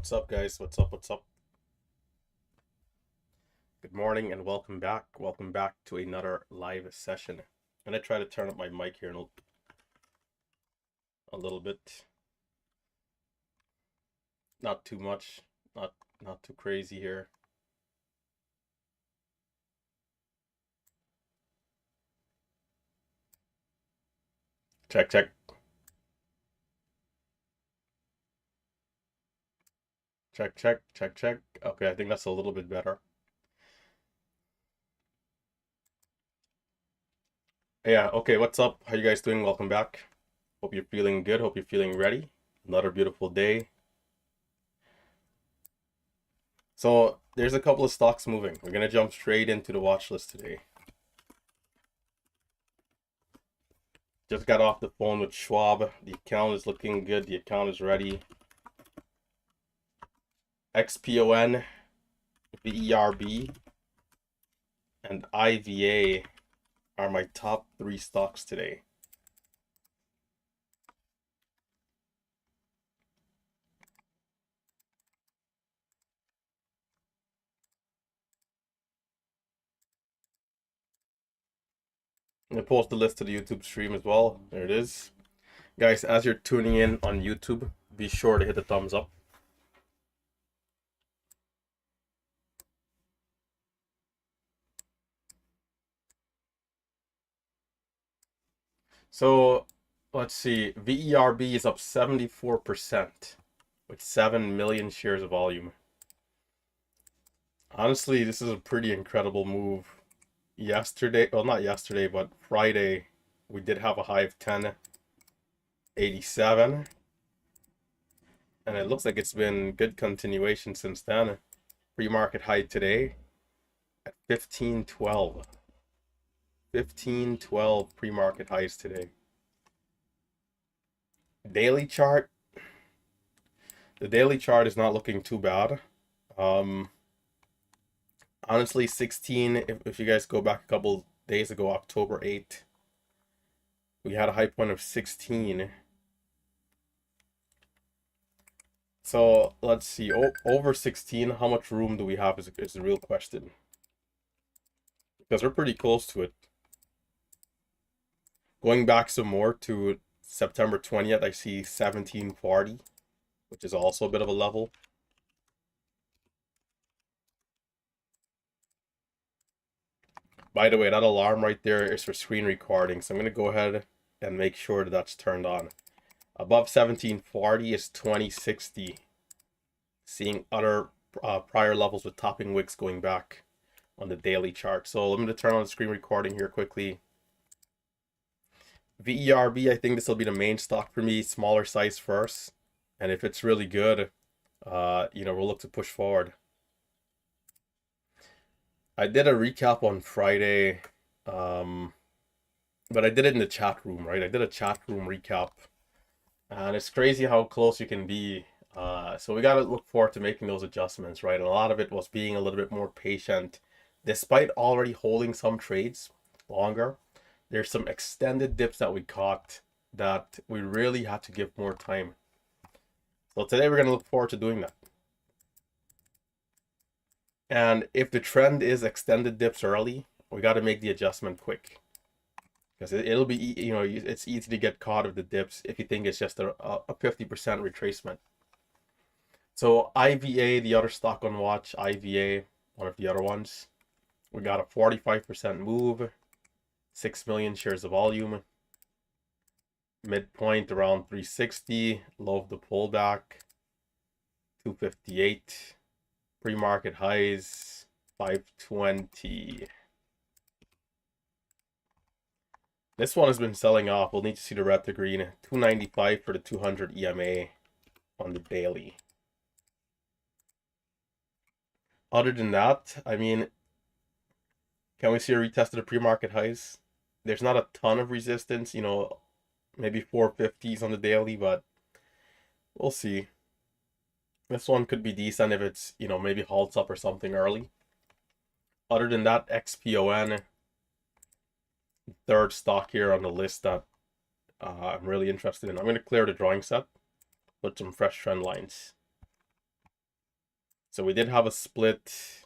What's up, guys? What's up? What's up? Good morning and welcome back. Welcome back to another live session. I'm gonna try to turn up my mic here in a little bit. Not too much. Not too crazy here. Check, check. Check, check, check, check. Okay, I think that's a little bit better. Yeah, okay, what's up? How you guys doing? Welcome back. Hope you're feeling good. Hope you're feeling ready. Another beautiful day. So there's a couple of stocks moving. We're gonna jump straight into the watch list today. Just got off the phone with Schwab. The account is looking good. The account is ready. XPON, VERB, and IVA are my top 3 stocks today. I'm gonna post the list to the YouTube stream as well. There it is. Guys, as you're tuning in on YouTube, be sure to hit the thumbs up. So let's see, VERB is up 74% with 7 million shares of volume. Honestly, this is a pretty incredible move. Yesterday, well, not yesterday, but Friday, we did have a high of 10.87, and it looks like it's been good continuation since then. Pre-market high today at 15.12. 15.12 pre-market highs today. Daily chart. The daily chart is not looking too bad. Honestly, 16, if you guys go back a couple days ago, October 8th, we had a high point of 16. So let's see, over 16, how much room do we have is the real question. Because we're pretty close to it. Going back some more to September 20th, I see 1740, which is also a bit of a level. By the way, that alarm right there is for screen recording, so I'm going to go ahead and make sure that that's turned on. Above 1740 is 2060. Seeing other prior levels with topping wicks going back on the daily chart. So let me turn on the screen recording here quickly. VERB, I think this will be the main stock for me, smaller size first. And if it's really good, we'll look to push forward. I did a recap on Friday, but I did it in the chat room, right? I did a chat room recap, and it's crazy how close you can be. So we got to look forward to making those adjustments, right? And a lot of it was being a little bit more patient, despite already holding some trades longer. There's some extended dips that we caught that we really had to give more time. So today we're going to look forward to doing that. And if the trend is extended dips early, we got to make the adjustment quick. Because it'll be, it's easy to get caught with the dips if you think it's just a 50% retracement. So IVA, the other stock on watch, IVA, one of the other ones. We got a 45% move, 6 million shares of volume. Midpoint around 360, low of the pullback, 258. Pre-market highs, 520. This one has been selling off. We'll need to see the red to green. 295 for the 200 EMA on the daily. Other than that, I mean, can we see a retest of the pre-market highs? There's not a ton of resistance, maybe 450s on the daily, but we'll see. This one could be decent if it's, maybe halts up or something early. Other than that, XPON, third stock here on the list that I'm really interested in. I'm going to clear the drawing set, put some fresh trend lines. So we did have a split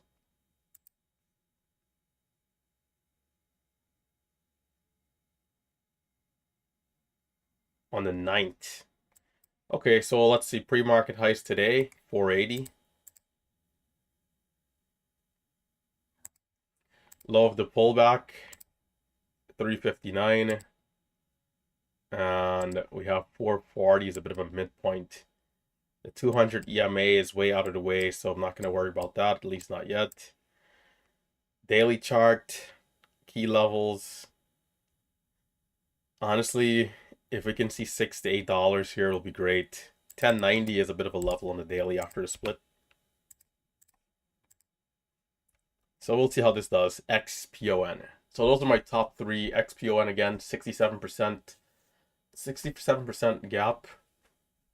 on the 9th. Okay, so let's see, pre-market highs today, 480. Low of the pullback, 359. And we have 440 is a bit of a midpoint. The 200 EMA is way out of the way, so I'm not going to worry about that, at least not yet. Daily chart, key levels. Honestly, if we can see $6 to $8 here, it'll be great. 1090 is a bit of a level on the daily after the split. So we'll see how this does. XPON. So those are my top three. XPON again, 67% gap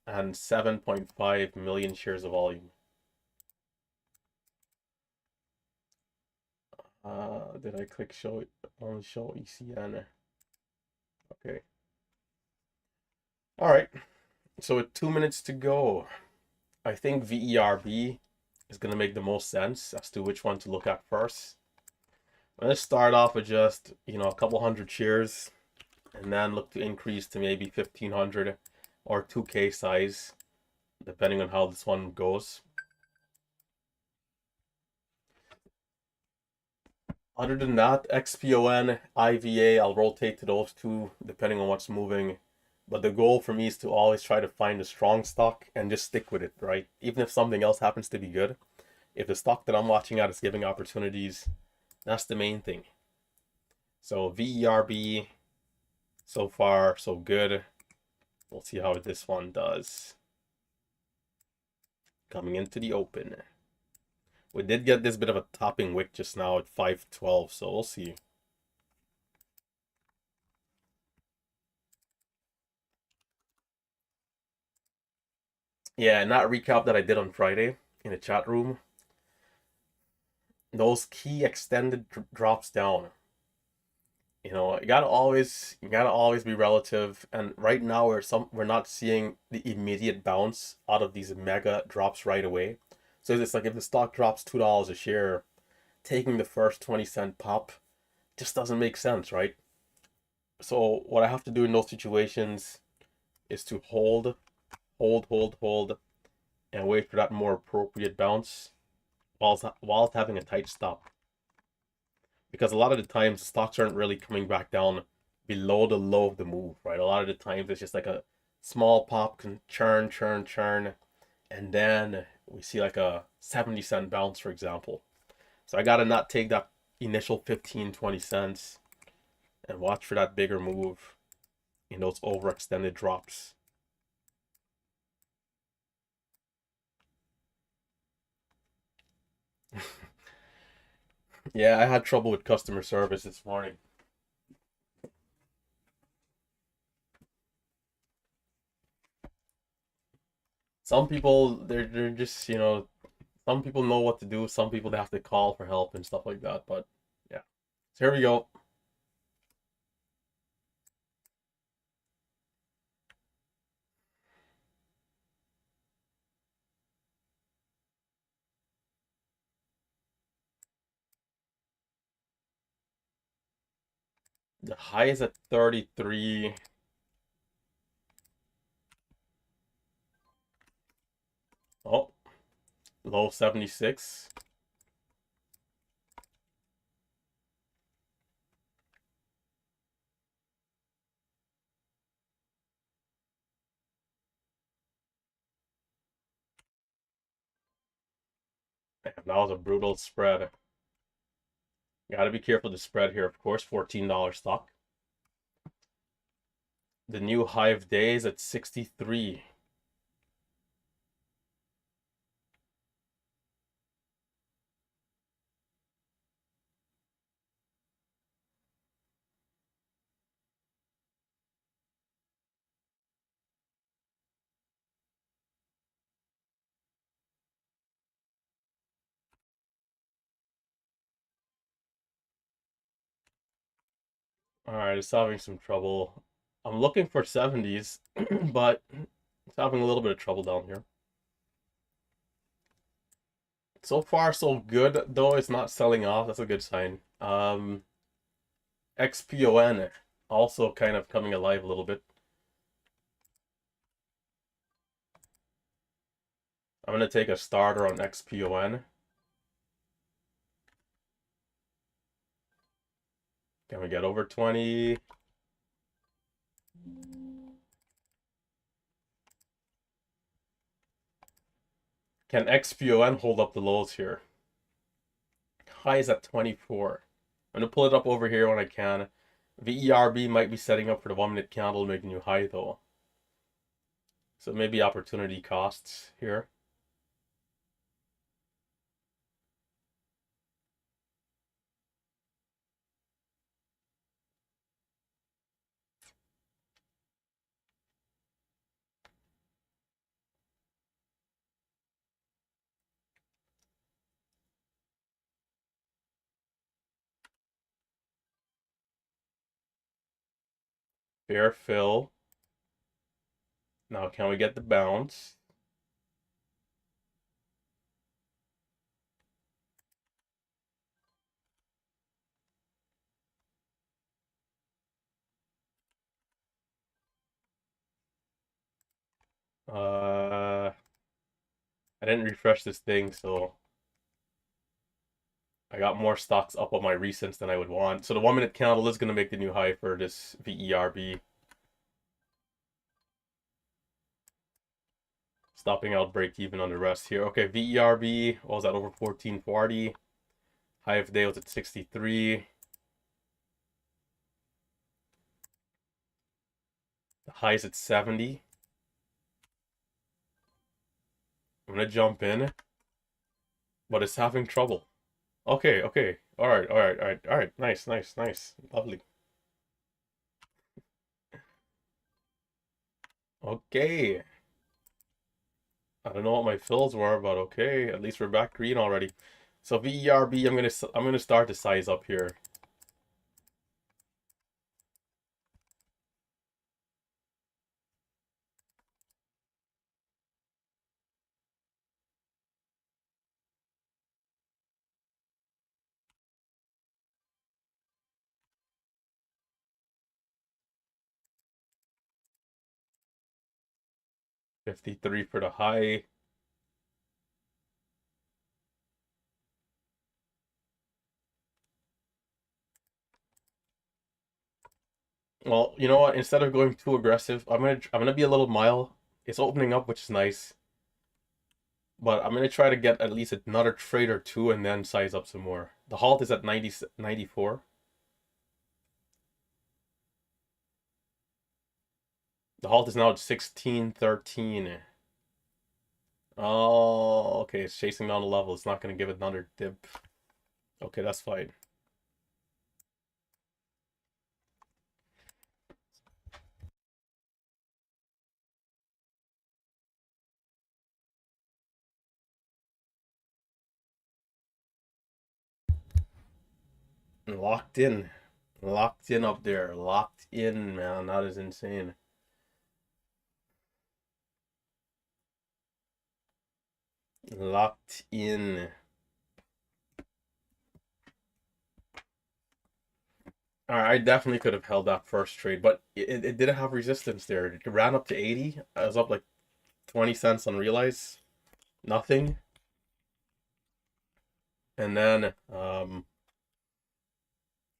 and 7.5 million shares of volume. Did I click show only show ECN? Okay. All right. So with 2 minutes to go, I think VERB is going to make the most sense as to which one to look at first. I'm going to start off with just, a couple hundred shares and then look to increase to maybe 1,500 or 2K size, depending on how this one goes. Other than that, XPON, IVA, I'll rotate to those two depending on what's moving. But the goal for me is to always try to find a strong stock and just stick with it, right? Even if something else happens to be good, if the stock that I'm watching at is giving opportunities, that's the main thing. So VERB, so far so good. We'll see how this one does. Coming into the open. We did get this bit of a topping wick just now at 512, so we'll see. Yeah, and that recap that I did on Friday in the chat room, those key extended drops down. You gotta always be relative. And right now we're not seeing the immediate bounce out of these mega drops right away. So it's like if the stock drops $2 a share, taking the first 20-cent pop just doesn't make sense, right? So what I have to do in those situations is to hold, and wait for that more appropriate bounce whilst having a tight stop. Because a lot of the times the stocks aren't really coming back down below the low of the move, right? A lot of the times it's just like a small pop can churn, and then we see like a 70-cent bounce, for example. So I gotta not take that initial 15-20 cents and watch for that bigger move in those overextended drops. Yeah, I had trouble with customer service this morning. Some people they're just, some people know what to do, some people they have to call for help and stuff like that, but yeah. So here we go. The high is at 33. Oh, low 76. Damn, that was a brutal spread. Gotta be careful the spread here, of course. $14 stock. The new high of day is at 63. Alright, it's having some trouble. I'm looking for 70s, but it's having a little bit of trouble down here. So far, so good, though. It's not selling off. That's a good sign. XPON also kind of coming alive a little bit. I'm going to take a starter on XPON. Can we get over 20? Can XPON hold up the lows here? High is at 24. I'm going to pull it up over here when I can. VERB might be setting up for the 1 minute candle, making new high though. So maybe opportunity costs here. Fair fill. Now can we get the bounce? I didn't refresh this thing, so I got more stocks up on my recents than I would want. So the 1 minute candle is going to make the new high for this VERB. Stopping out break even on the rest here. Okay, VERB, what was that, over 1440? High of the day was at 63. The high is at 70. I'm going to jump in, but it's having trouble. Okay, okay. All right, all right, all right, all right. Nice, nice, nice. Lovely. Okay. I don't know what my fills were, but okay. At least we're back green already. So VERB, I'm gonna start to size up here. $53 for the high. Well, you know what? Instead of going too aggressive, I'm gonna be a little mild. It's opening up, which is nice. But I'm gonna try to get at least another trade or two and then size up some more. The halt is at 94. The halt is now at 1613. Oh, okay. It's chasing down the level. It's not gonna give it another dip. Okay, that's fine. Locked in. Locked in up there. Locked in, man. That is insane. Locked in. Alright, I definitely could have held that first trade, but it didn't have resistance there. It ran up to 80. I was up like 20 cents unrealized. Nothing. And then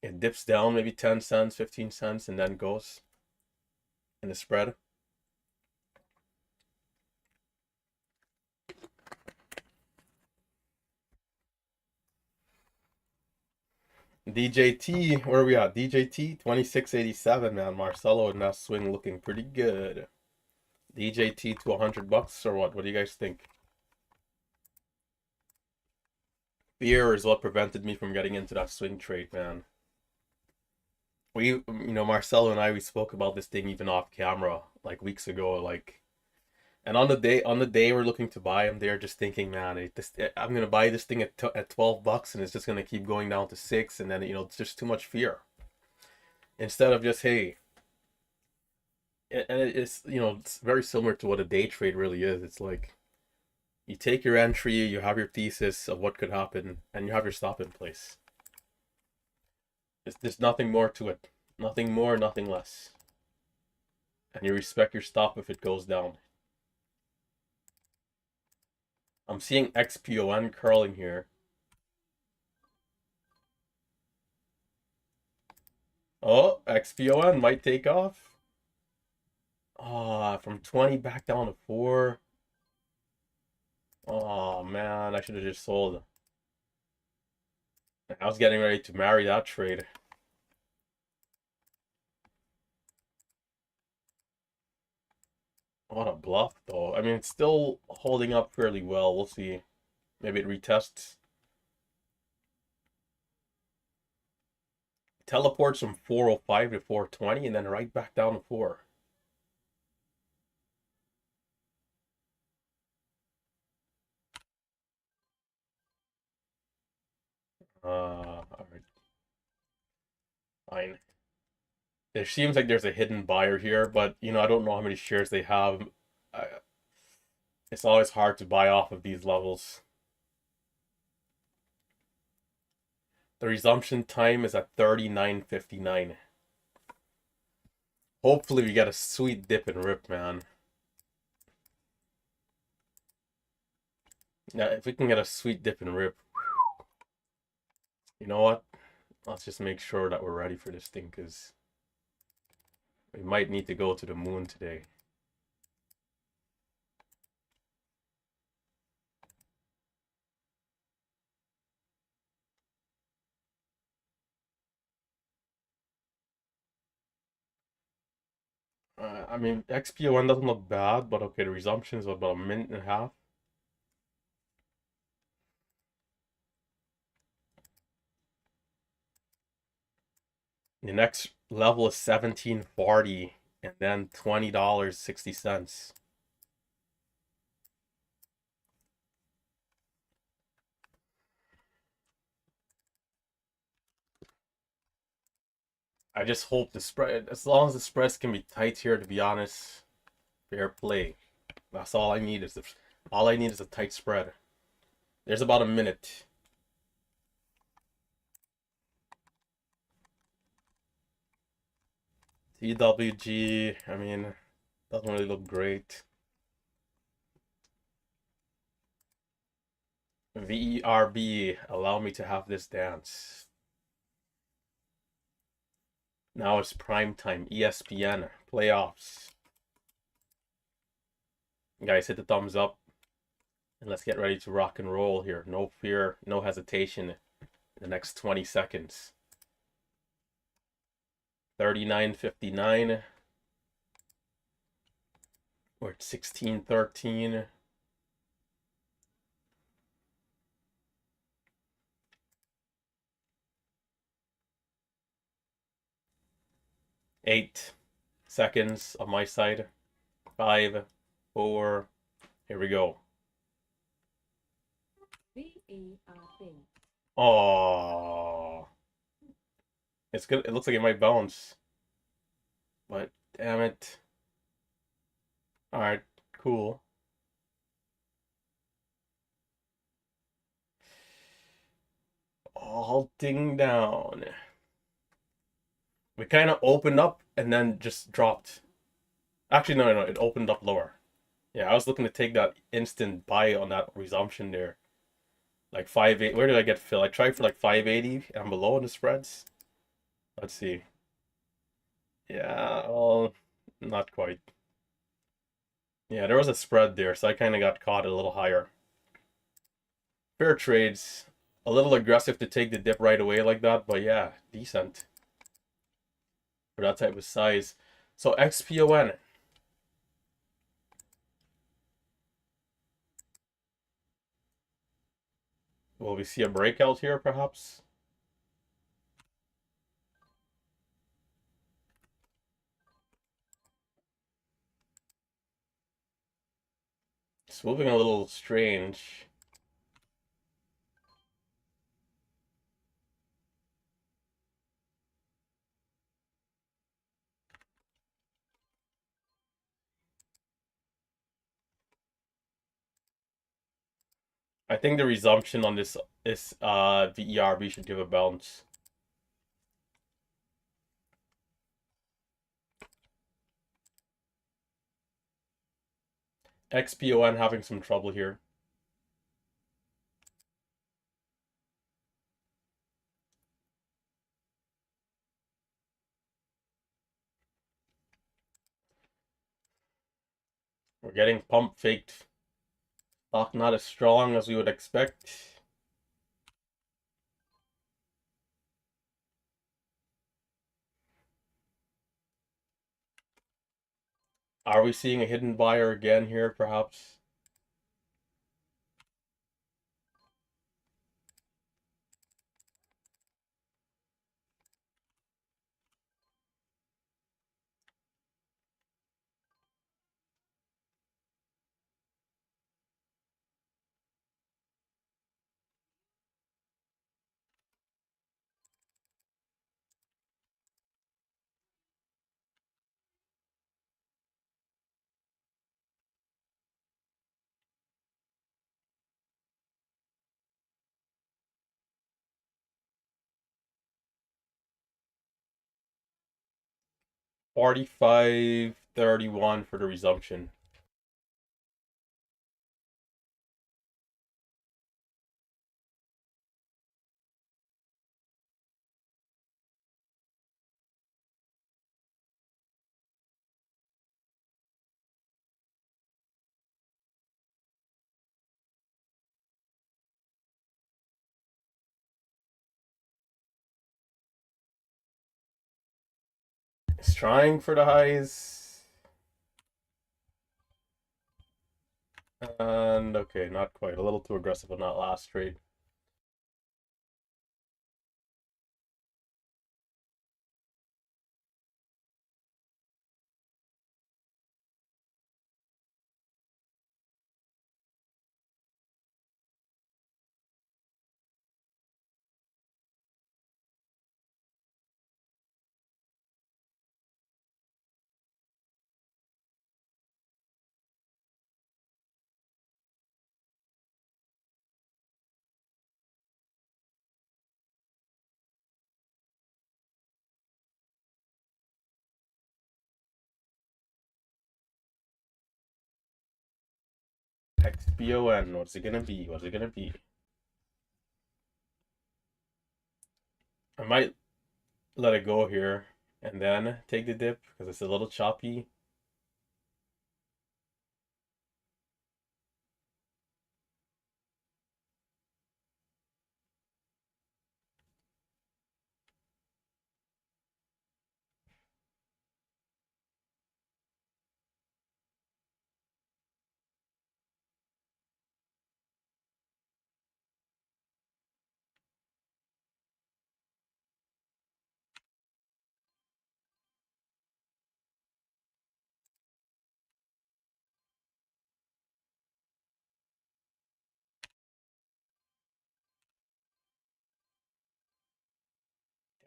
it dips down maybe 10 cents, 15 cents, and then goes in the spread. DJT, where are we at? DJT 2687, man. Marcelo in that swing looking pretty good. DJT to $100 or what? What do you guys think? Fear is what prevented me from getting into that swing trade, man. Marcelo and I, we spoke about this thing even off camera like weeks ago, like, and on the day we're looking to buy, I'm there just thinking, man, I'm gonna buy this thing at $12 and it's just gonna keep going down to 6, and then it's just too much fear. Instead of just, hey, and it's it's very similar to what a day trade really is. It's like You take your entry, you have your thesis of what could happen, and you have your stop in place. There's nothing more to it. Nothing more, nothing less. And you respect your stop if it goes down. I'm seeing XPON curling here. Oh, XPON might take off. Ah, from 20 back down to 4. Oh man, I should have just sold. I was getting ready to marry that trade. What a bluff, though. I mean, it's still holding up fairly well. We'll see. Maybe it retests. Teleports from 405 to 420 and then right back down to 4. Alright. Fine. There seems like there's a hidden buyer here, but I don't know how many shares they have. I, it's always hard to buy off of these levels. The resumption time is at 39:59. Hopefully we get a sweet dip and rip, man. Yeah, if we can get a sweet dip and rip, you know what? Let's just make sure that we're ready for this thing, because we might need to go to the moon today. I mean, XP1 doesn't look bad, but okay, the resumption is about a minute and a half. The next level is 1740 and then $20.60. I just hope the spread, as long as the spreads can be tight here, to be honest, fair play. That's all I need is a tight spread. There's about a minute. TWG, I mean, doesn't really look great. VERB, allow me to have this dance. Now it's prime time. ESPN playoffs. Guys, hit the thumbs up. And let's get ready to rock and roll here. No fear, no hesitation in the next 20 seconds. 39:59. We're at 16:13. Eight seconds on my side. 5, 4. Here we go. Oh, it's good. It looks like it might bounce, but damn it. All right, cool. Halting down. We kind of opened up and then just dropped. Actually, no, it opened up lower. Yeah, I was looking to take that instant buy on that resumption there. Like 580. Where did I get fill? I tried for like 580 and I'm below in the spreads. Let's see. Yeah, well, not quite. Yeah, there was a spread there, so I kind of got caught a little higher. Fair trades. A little aggressive to take the dip right away like that, but yeah, decent for that type of size. So XPON. Will we see a breakout here, perhaps? It's moving a little strange. I think the resumption on this VERB should give a bounce. XPON having some trouble here. We're getting pump faked. Stock not as strong as we would expect. Are we seeing a hidden buyer again here, perhaps? $45.31 for the resumption. It's trying for the highs. And okay, not quite. A little too aggressive on that last trade. XBON, what's it gonna be? What's it gonna be? I might let it go here and then take the dip because it's a little choppy.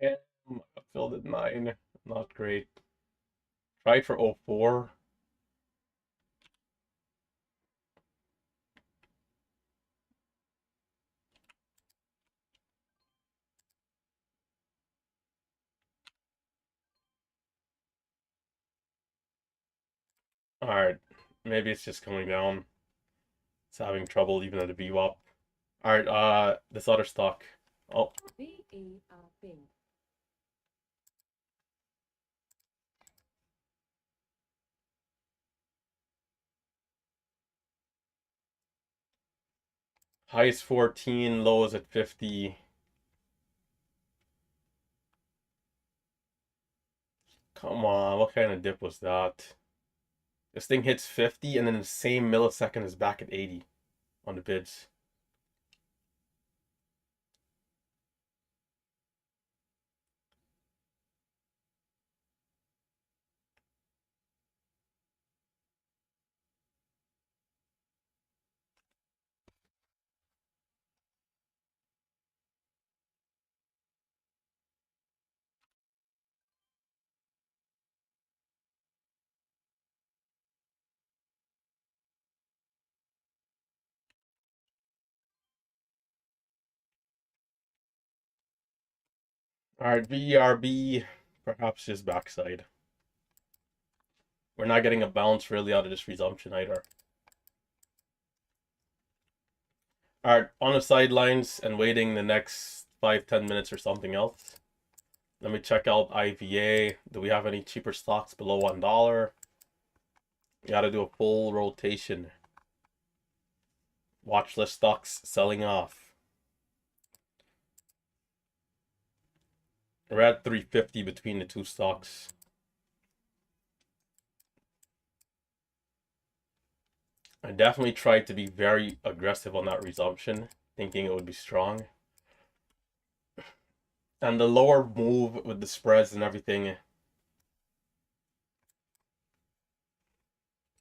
Damn, I filled at 9. Not great. Tried for 04. Alright, maybe it's just coming down. It's having trouble even at a VWAP. Alright, this other stock. Oh, high is 14, low is at 50. Come on, what kind of dip was that? This thing hits 50 and then the same millisecond is back at 80 on the bids. All right, VRB, perhaps just backside. We're not getting a bounce really out of this resumption either. All right, on the sidelines and waiting the next 5-10 minutes or something else. Let me check out IVA. Do we have any cheaper stocks below $1? We got to do a full rotation. Watch list stocks selling off. We're at 350 between the two stocks. I definitely tried to be very aggressive on that resumption, thinking it would be strong. And the lower move with the spreads and everything,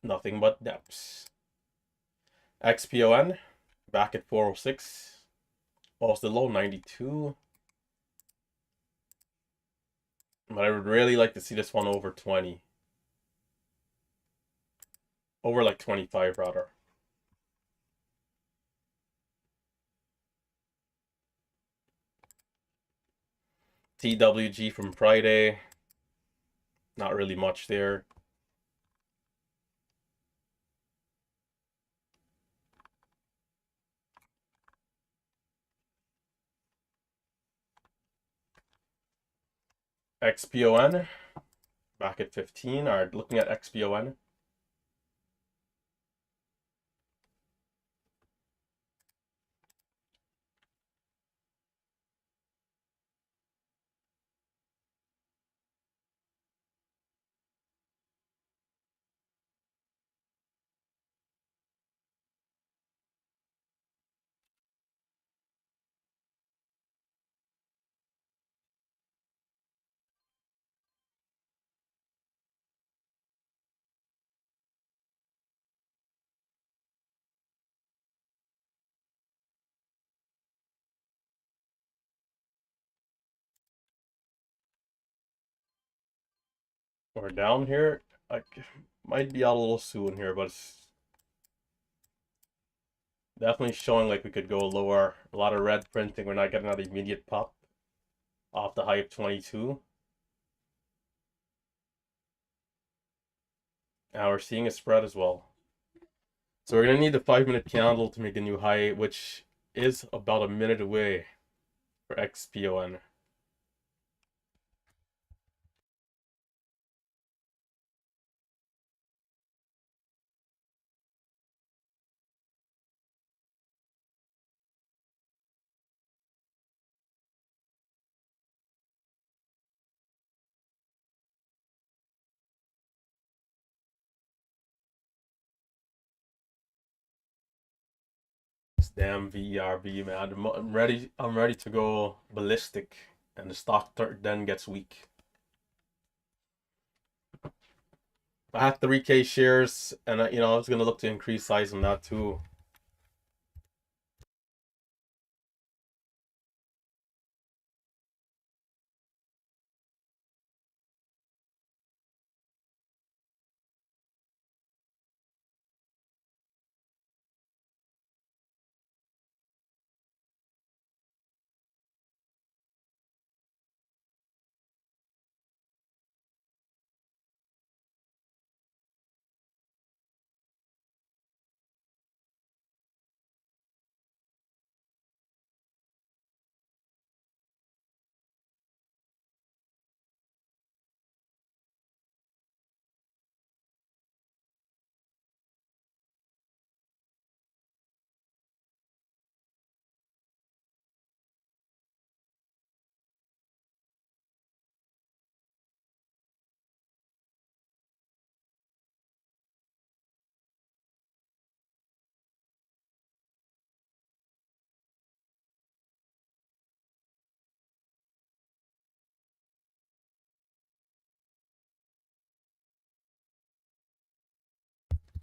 nothing but depths. XPON, back at 406. Well, it's the low 92. But I would really like to see this one over 20. Over like 25 rather. TWG from Friday. Not really much there. XPON, back at 15. All right, looking at XPON. We're down here. I might be out a little soon here, but it's definitely showing like we could go lower. A lot of red printing. We're not getting that immediate pop off the high of 22. Now we're seeing a spread as well. So we're gonna need the 5-minute candle to make a new high, which is about a minute away for XPON. This damn VRV, man. I'm ready. I'm ready to go ballistic, and the stock then gets weak. I have 3K shares, and I was gonna look to increase size on that too.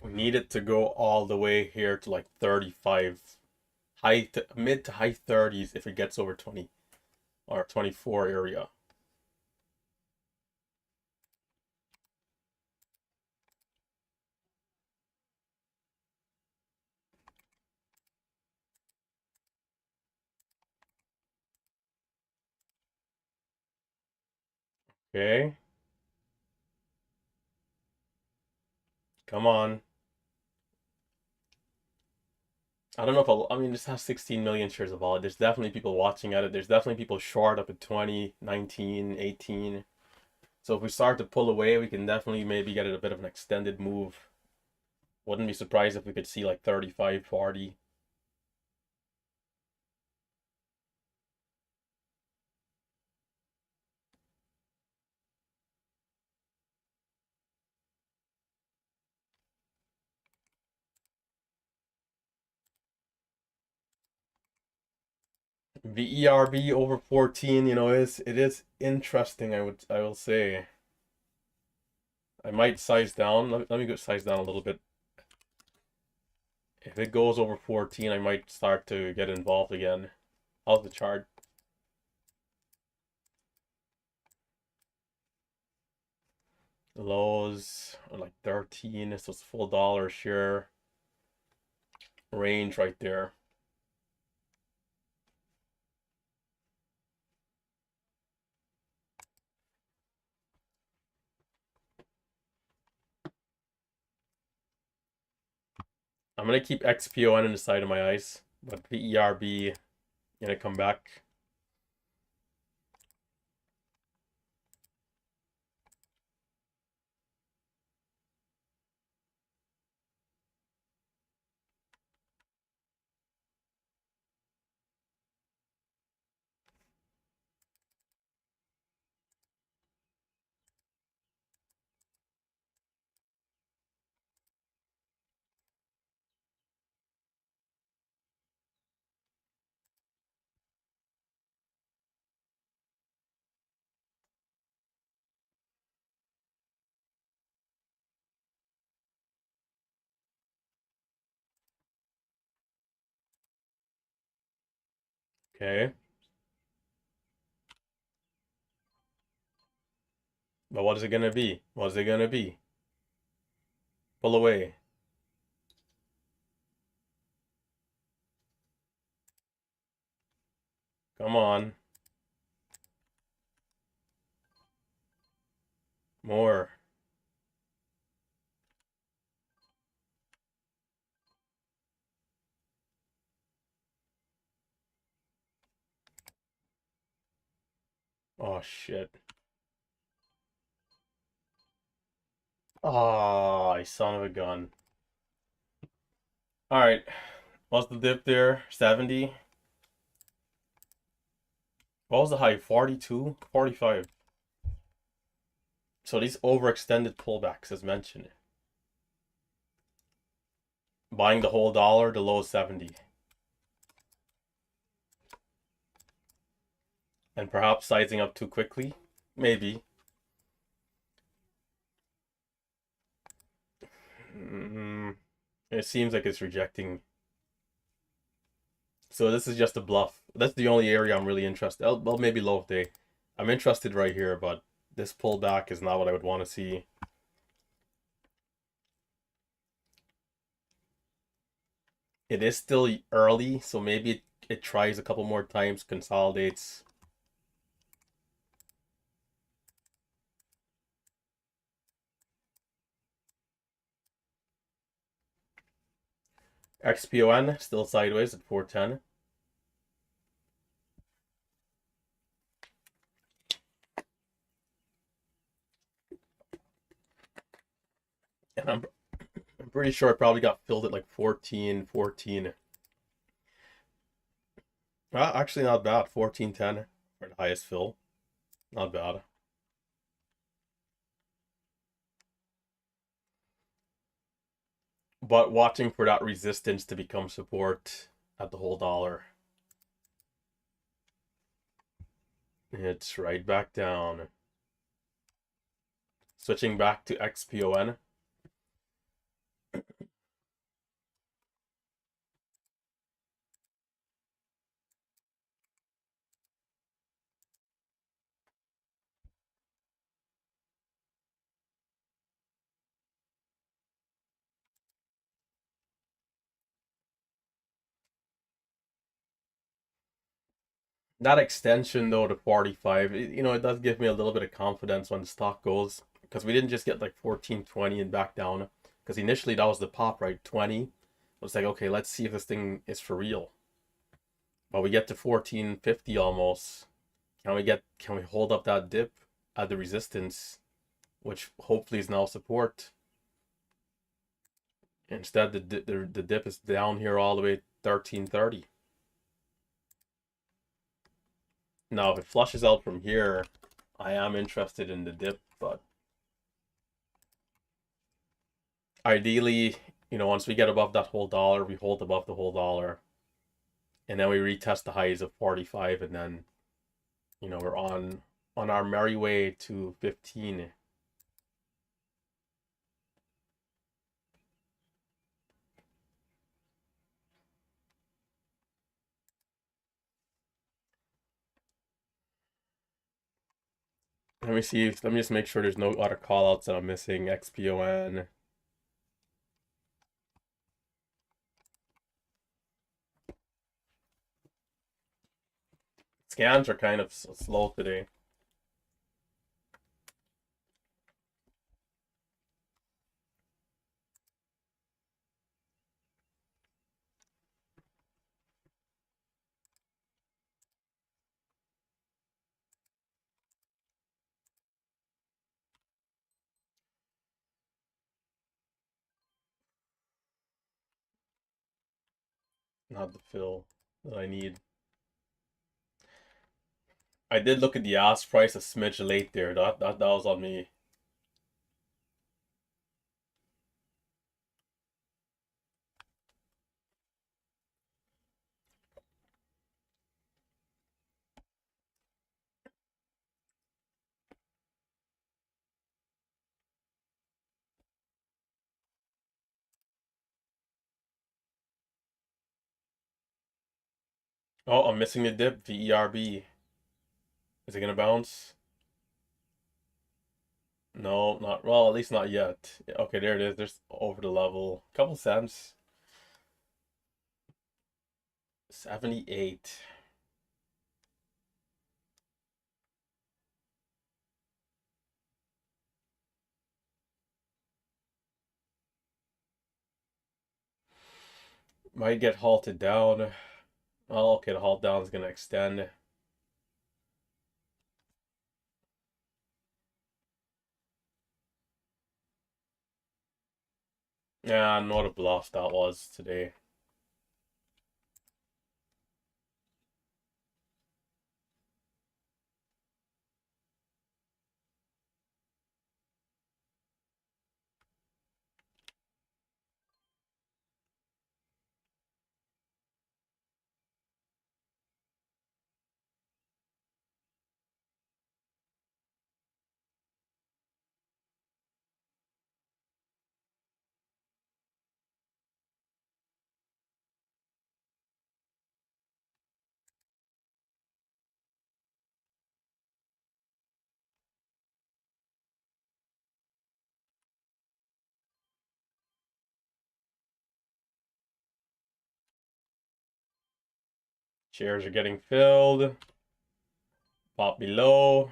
We need it to go all the way here to like 35, mid to high 30s if it gets over 20 or 24 area. Okay. Come on. I don't know if I mean, this has 16 million shares of vol. There's definitely people watching at it. There's definitely people short up at 20, 19, 18. So if we start to pull away, we can definitely maybe get it a bit of an extended move. Wouldn't be surprised if we could see like 35, 40. The ERB over 14, it is interesting, I will say. I might size down. Let me go size down a little bit. If it goes over 14, I might start to get involved again. How's the chart? Lows are like 13, so it's full dollar share range right there. I'm gonna keep XPON in the side of my eyes, but the ERB gonna come back. Okay, but what is it gonna be? What is it gonna be? Pull away. Come on. More. Oh shit. Oh, son of a gun. All right. What's the dip there? 70. What was the high? 42? 45. So these overextended pullbacks, as mentioned. Buying the whole dollar, the low is 70. And perhaps sizing up too quickly? Maybe. Mm, it seems like it's rejecting. So this is just a bluff. That's the only area I'm really interested. Well, maybe low of day. I'm interested right here, but this pullback is not what I would want to see. It is still early, so maybe it tries a couple more times, consolidates. XPON still sideways at 410. And I'm pretty sure it probably got filled at like 14, 14. Actually, not bad. 1410 for the highest fill. Not bad. But watching for that resistance to become support at the whole dollar. It's right back down. Switching back to XPON. That extension though to 45, it does give me a little bit of confidence when the stock goes, because we didn't just get like 14.20 and back down. Because initially that was the pop, right? 20. It was like, okay, let's see if this thing is for real. But we get to 14.50 almost. Can we hold up that dip at the resistance, which hopefully is now support? Instead, the dip is down here all the way 13.30. Now, if it flushes out from here, I am interested in the dip, but ideally, once we get above that whole dollar, we hold above the whole dollar, and then we retest the highs of 45, and then, we're on our merry way to 15. Let me see. Let me just make sure there's no other callouts that I'm missing. XPON. Scans are kind of slow today. Not the fill that I need. I did look at the ask price a smidge late there. That was on me. Oh, I'm missing the dip. VERB. Is it gonna bounce? No, not well. At least not yet. Okay, there it is. There's over the level. Couple cents. 78. Might get halted down. Oh, okay. The halt down is gonna extend. Yeah, what a bluff that was today. Shares are getting filled. Pop below.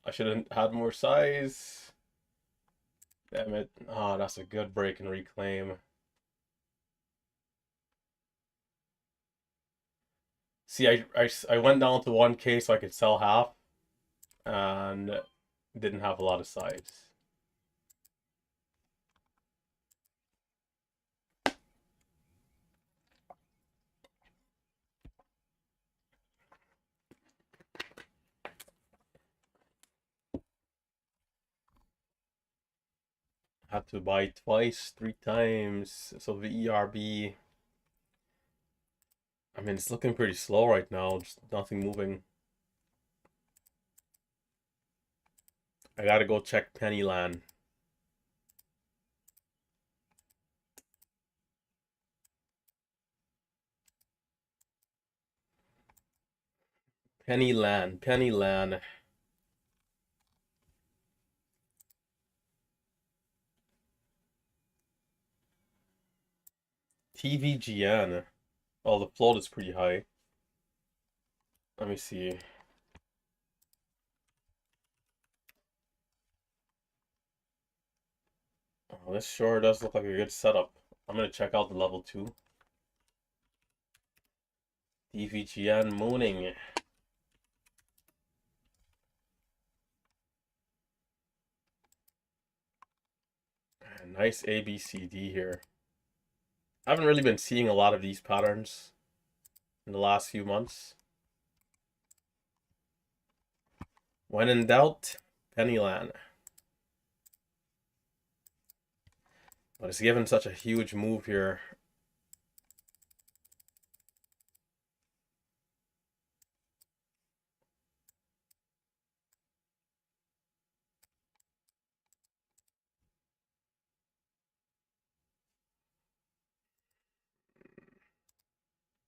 I should have had more size. Damn it. Oh, that's a good break and reclaim. See, I went down to 1K so I could sell half and didn't have a lot of size. Had to buy twice, 3 times. So the ERB, I mean, it's looking pretty slow right now. Just nothing moving. I gotta go check Pennyland. Pennyland. TVGN. Oh, the float is pretty high. Let me see. Oh, this sure does look like a good setup. I'm gonna check out the level 2. DVGN mooning. Nice ABCD here. I haven't really been seeing a lot of these patterns in the last few months. When in doubt, Pennyland. But it's given such a huge move here.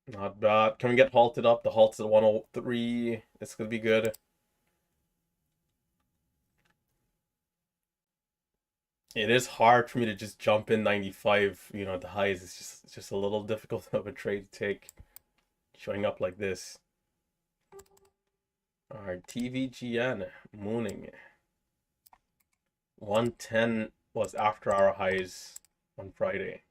Not bad. Can we get halted up? The halt's at 103. This could be good. It is hard for me to just jump in 95, at the highs. It's just a little difficult of a trade to take showing up like this. Alright, TVGN mooning. 110 was after our highs on Friday.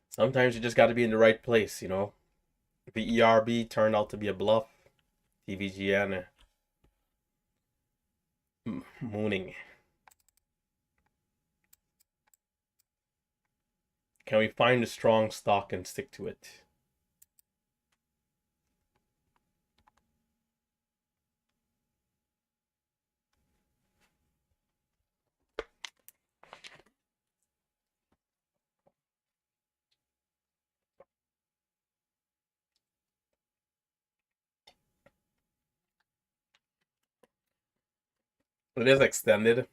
Sometimes you just got to be in the right place, The ERB turned out to be a bluff. TVGN mooning. Can we find a strong stock and stick to it? It is extended.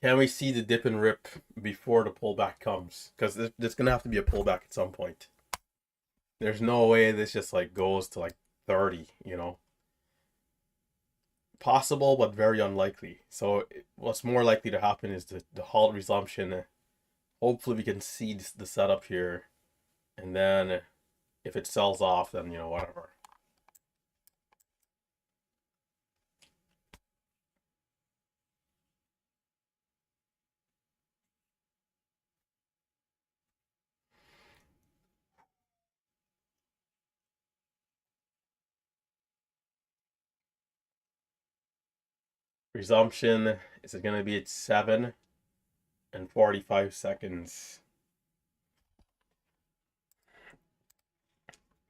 Can we see the dip and rip before the pullback comes? Because there's going to have to be a pullback at some point. There's no way this just like goes to like 30, Possible, but very unlikely. So what's more likely to happen is the halt resumption. Hopefully we can see the setup here. And then if it sells off, then, whatever. Resumption, is it going to be at 7 and 45 seconds?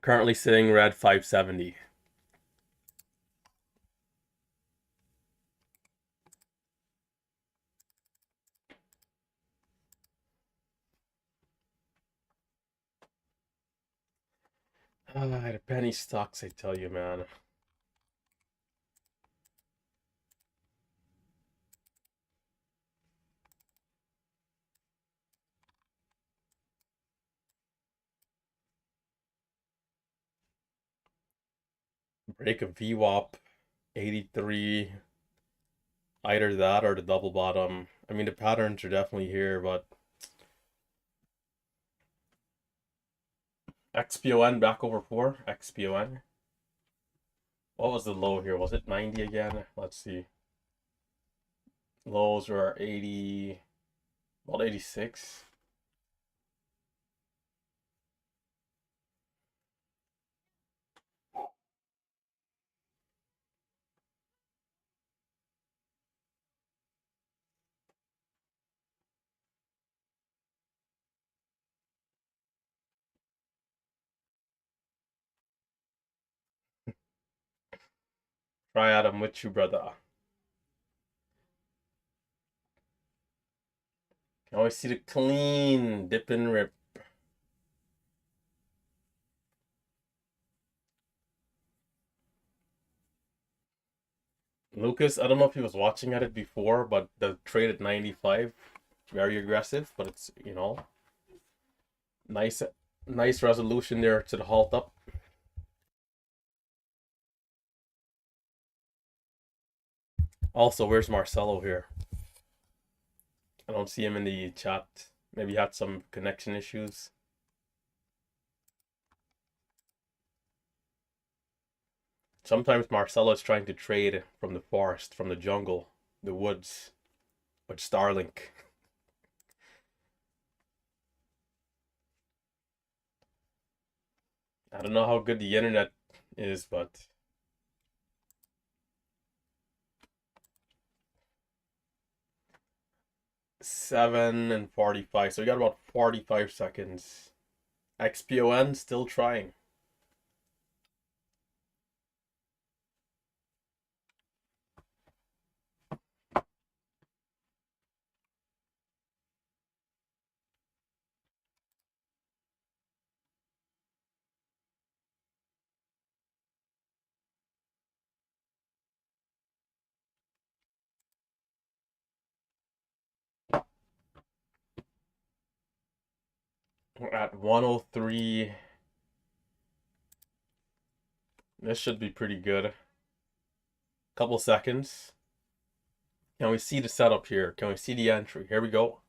Currently sitting red 570. The penny stocks, I tell you, man. Break a VWAP, 83. Either that or the double bottom. I mean, the patterns are definitely here, but XPON back over 4. XPON. What was the low here? Was it 90 again? Let's see. Lows were 80, about 86. Try out, I'm with you, brother. Can always see the clean dip and rip. Lucas, I don't know if he was watching at it before, but the trade at 95, very aggressive, but it's, nice resolution there to the halt up. Also, where's Marcelo here? I don't see him in the chat. Maybe he had some connection issues. Sometimes Marcelo is trying to trade from the forest, from the jungle, the woods, with Starlink. I don't know how good the internet is, but 7:45. So we got about 45 seconds. XPON still trying. We're at 103. This should be pretty good. Couple seconds. Can we see the setup here? Can we see the entry? Here we go.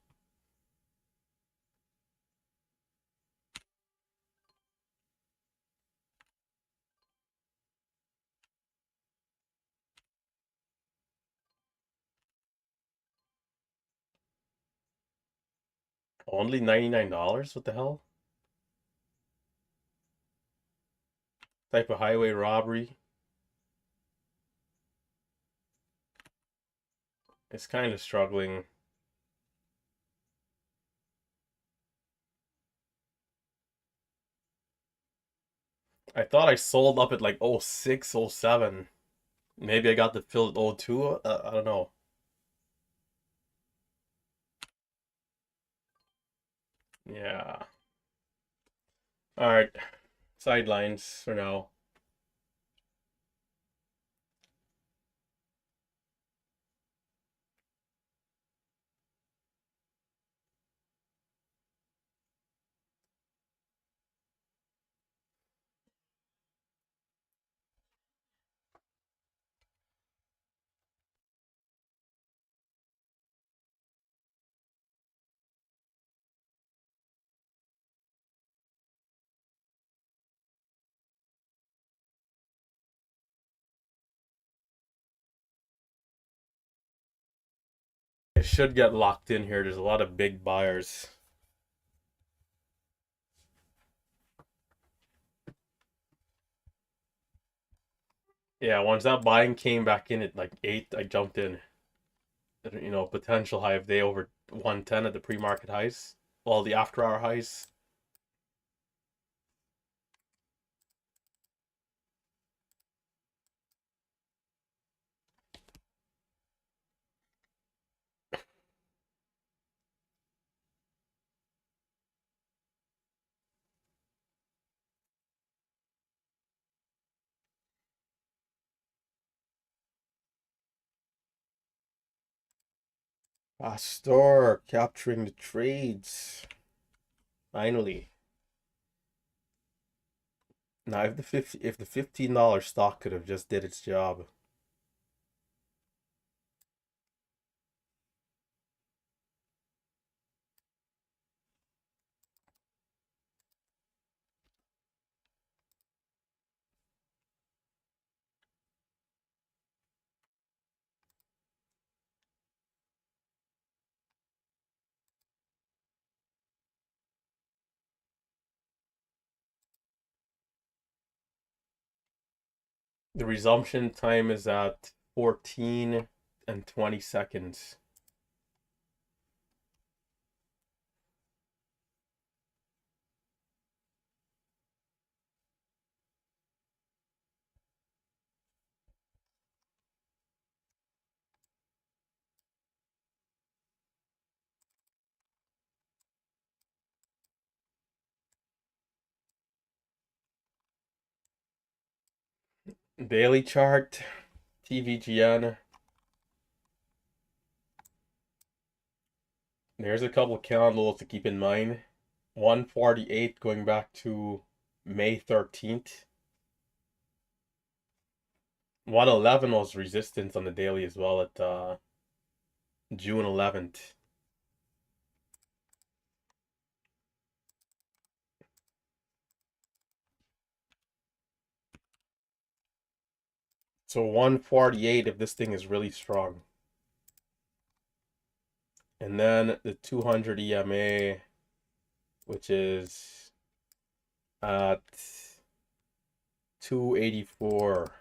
Only $99? What the hell? Type of highway robbery. It's kind of struggling. I thought I sold up at like 06, 07. Maybe I got the fill at 02. I don't know. Yeah. All right. Sidelines for now. It should get locked in here. There's a lot of big buyers. Yeah, once that buying came back in at like 8, I jumped in. Potential high of day over 110 at the pre-market highs. Well, the after-hour highs. Pastor capturing the trades. Finally. Now, if the $15 stock could have just did its job. The resumption time is at 14 and 20 seconds. Daily chart, TVGN. There's a couple candles to keep in mind. 148 going back to May 13th. 111 was resistance on the daily as well at June 11th. So 148 if this thing is really strong. And then the 200 EMA, which is at 284,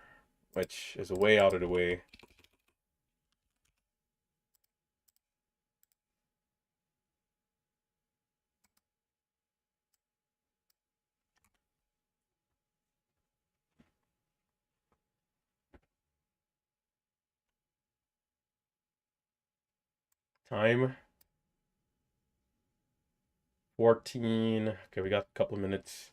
which is way out of the way. Time 14. Okay, we got a couple of minutes.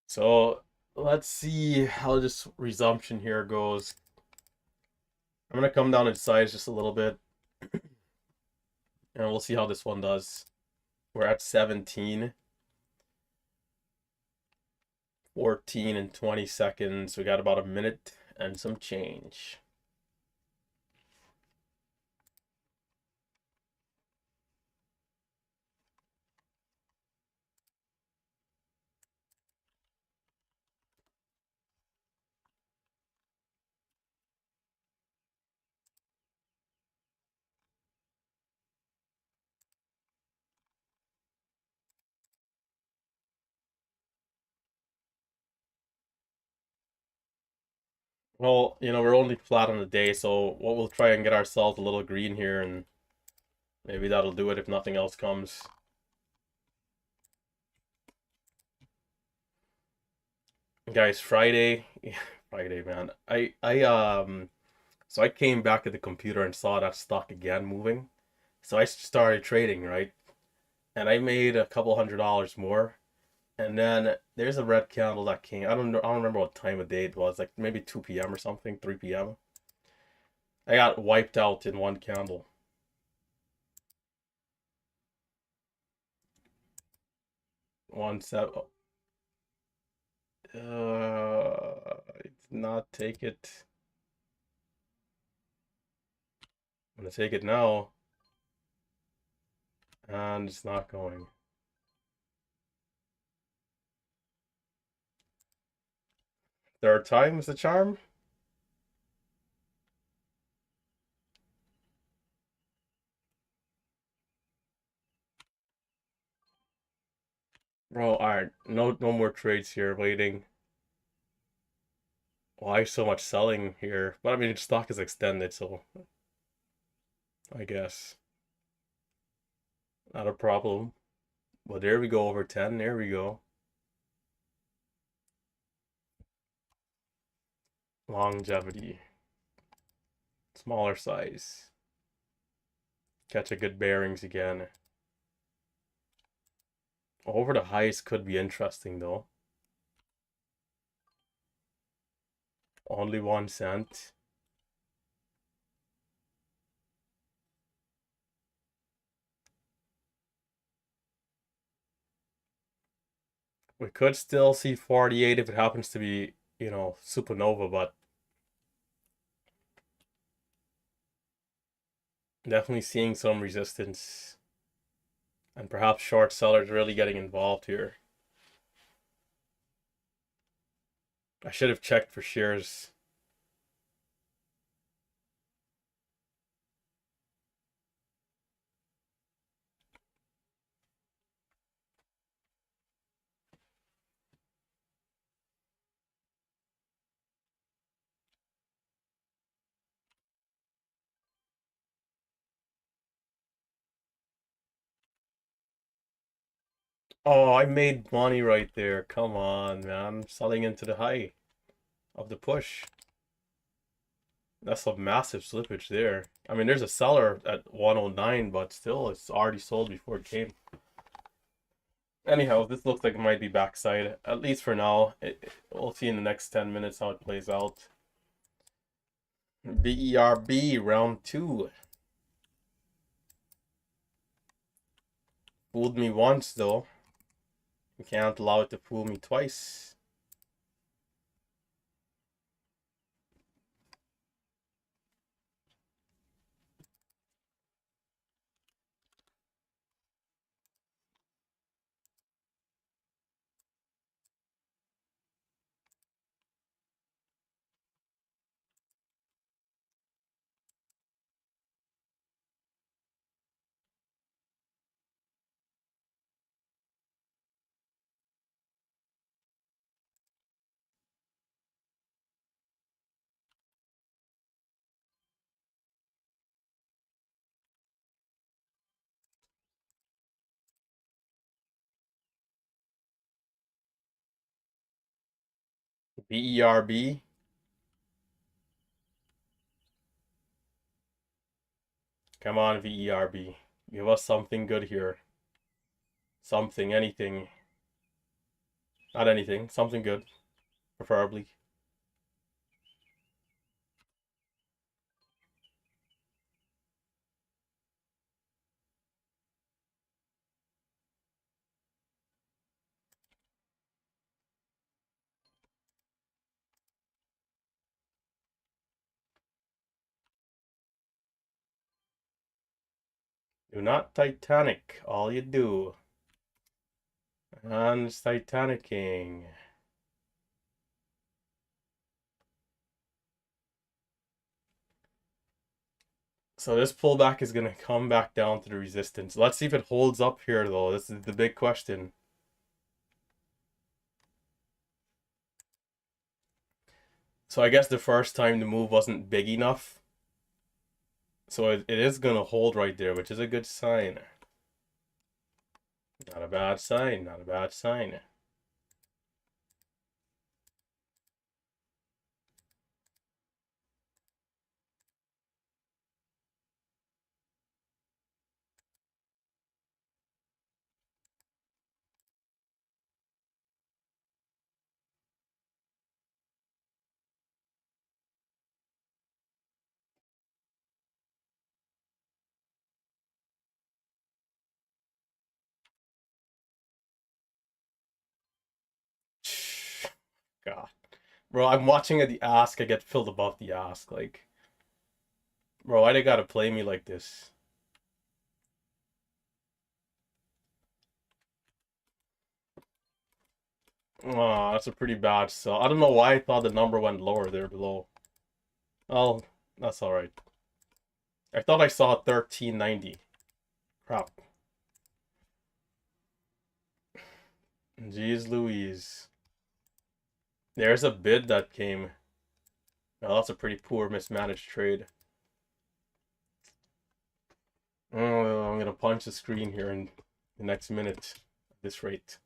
So let's see how this resumption here goes. I'm gonna come down in size just a little bit, and we'll see how this one does. We're at 17, 14, and 20 seconds. We got about a minute and some change. Well, we're only flat on the day, so what we'll try and get ourselves a little green here, and maybe that'll do it if nothing else comes. Guys, Friday, Friday, man. So I came back to the computer and saw that stock again moving. So I started trading, right? And I made a couple $100 more. And then there's a red candle that came. I don't know. I don't remember what time of day it was. Like maybe 2 p.m. or something, 3 p.m. I got wiped out in one candle. 1 7. I did not take it. I'm gonna take it now, and it's not going. Third time is the charm. Bro, alright. No more trades here waiting. Why so much selling here? But I mean, stock is extended, so I guess not a problem. Well, there we go, over 10. There we go. Longevity. Smaller size. Catch a good bearings again. Over the highs could be interesting though. Only 1 cent. We could still see 48 if it happens to be, supernova, but definitely seeing some resistance. And perhaps short sellers really getting involved here. I should have checked for shares. Oh, I made money right there. Come on, man. I'm selling into the high of the push. That's a massive slippage there. I mean, there's a seller at 109, but still, it's already sold before it came. Anyhow, this looks like it might be backside, at least for now. We'll see in the next 10 minutes how it plays out. BERB round 2. Fooled me once though. You can't allow it to fool me twice. BERB. Come on, VERB. Give us something good here. Something, anything. Not anything, something good, preferably. Do not Titanic, all you do. And it's Titanicking. So this pullback is going to come back down to the resistance. Let's see if it holds up here, though. This is the big question. So I guess the first time the move wasn't big enough. So it is going to hold right there, which is a good sign. Not a bad sign, not a bad sign. God. Bro, I'm watching at the ask, I get filled above the ask. Like, bro, why they gotta play me like this? Oh, that's a pretty bad sell. I don't know why I thought the number went lower there below. Oh, that's alright. I thought I saw 1390. Crap. Jeez Louise. There's a bid that came. Well, that's a pretty poor mismanaged trade. Oh, I'm gonna punch the screen here in the next minute at this rate.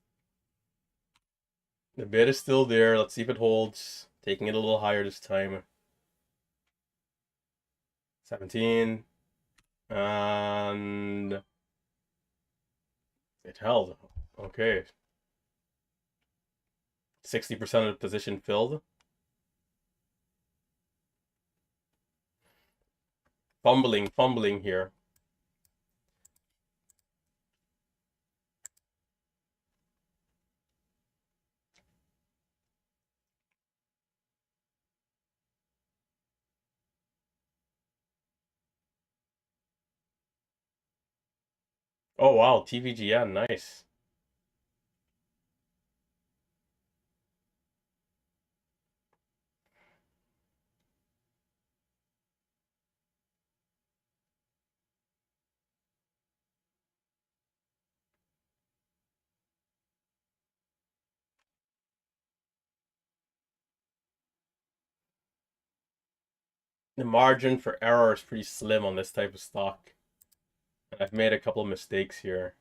The bid is still there. Let's see if it holds. Taking it a little higher this time. 17. And it held. Okay. 60% of the position filled. Fumbling here. Oh wow, TVGN, nice. The margin for error is pretty slim on this type of stock. And I've made a couple of mistakes here.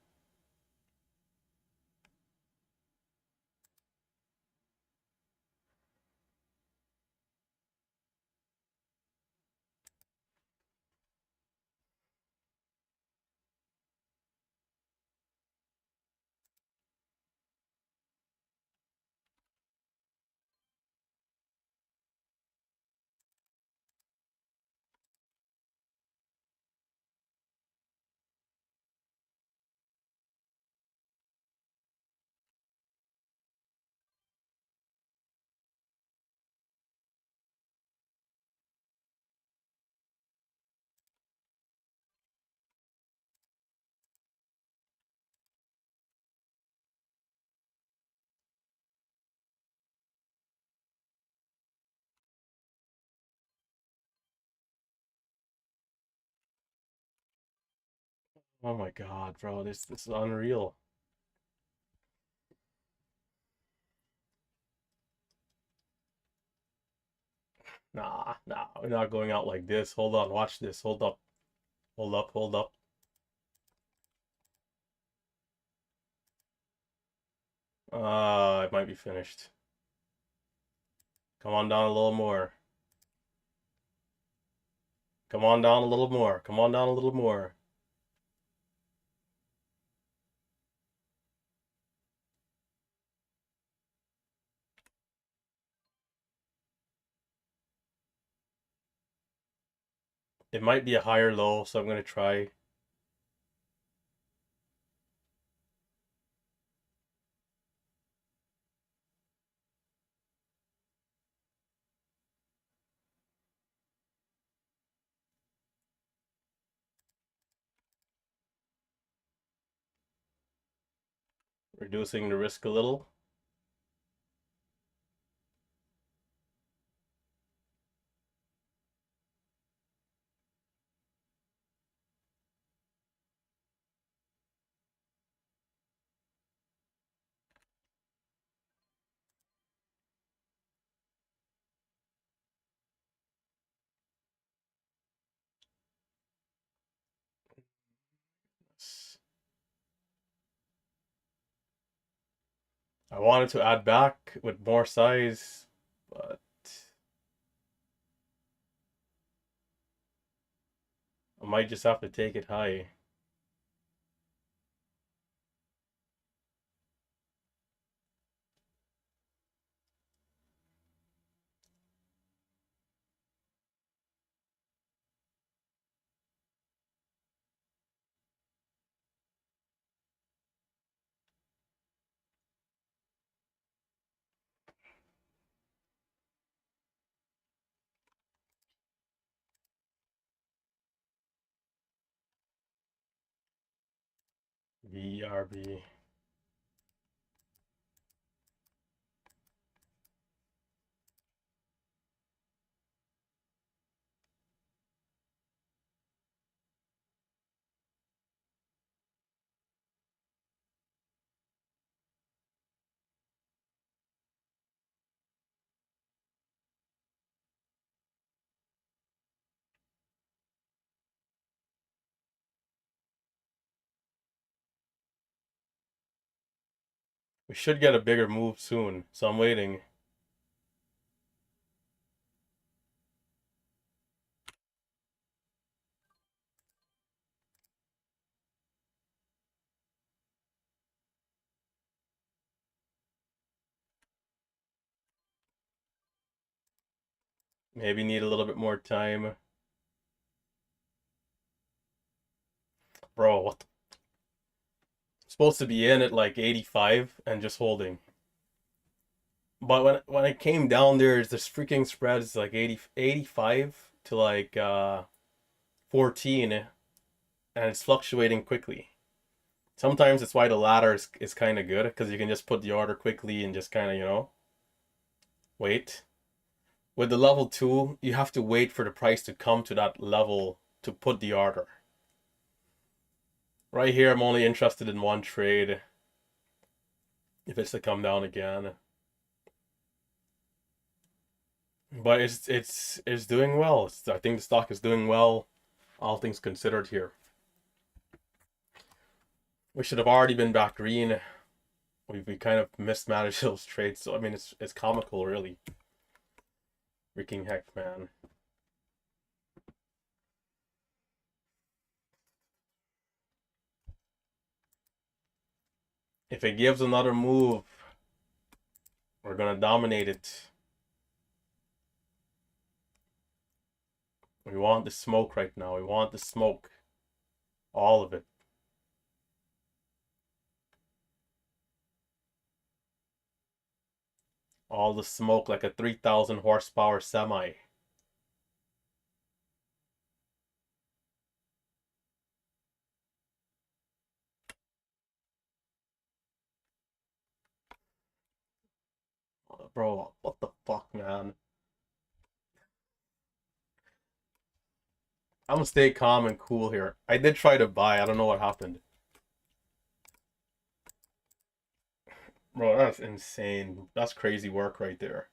Oh my God, bro, this is unreal. Nah, we're not going out like this. Hold on, watch this. Hold up, hold up, hold up. It might be finished. Come on down a little more. Come on down a little more. Come on down a little more. It might be a higher low, so I'm gonna try reducing the risk a little. I wanted to add back with more size, but I might just have to take it high. VRB. We should get a bigger move soon, so I'm waiting. Maybe need a little bit more time. Bro, what the... Supposed to be in at like 85 and just holding. But when I came down there, this freaking spread is like 85 to like 14, and it's fluctuating quickly. Sometimes it's why the ladder is kind of good, because you can just put the order quickly and just kind of, wait. With the level 2, you have to wait for the price to come to that level to put the order. Right here, I'm only interested in one trade. If it's to come down again. But it's doing well. I think the stock is doing well, all things considered here. We should have already been back green. We kind of mismanaged those trades. So I mean, it's comical, really. Freaking heck, man. If it gives another move, we're gonna dominate it. We want the smoke right now. We want the smoke. All of it. All the smoke like a 3,000 horsepower semi. Bro, what the fuck, man? I'm gonna stay calm and cool here. I did try to buy. I don't know what happened. Bro, that's insane. That's crazy work right there.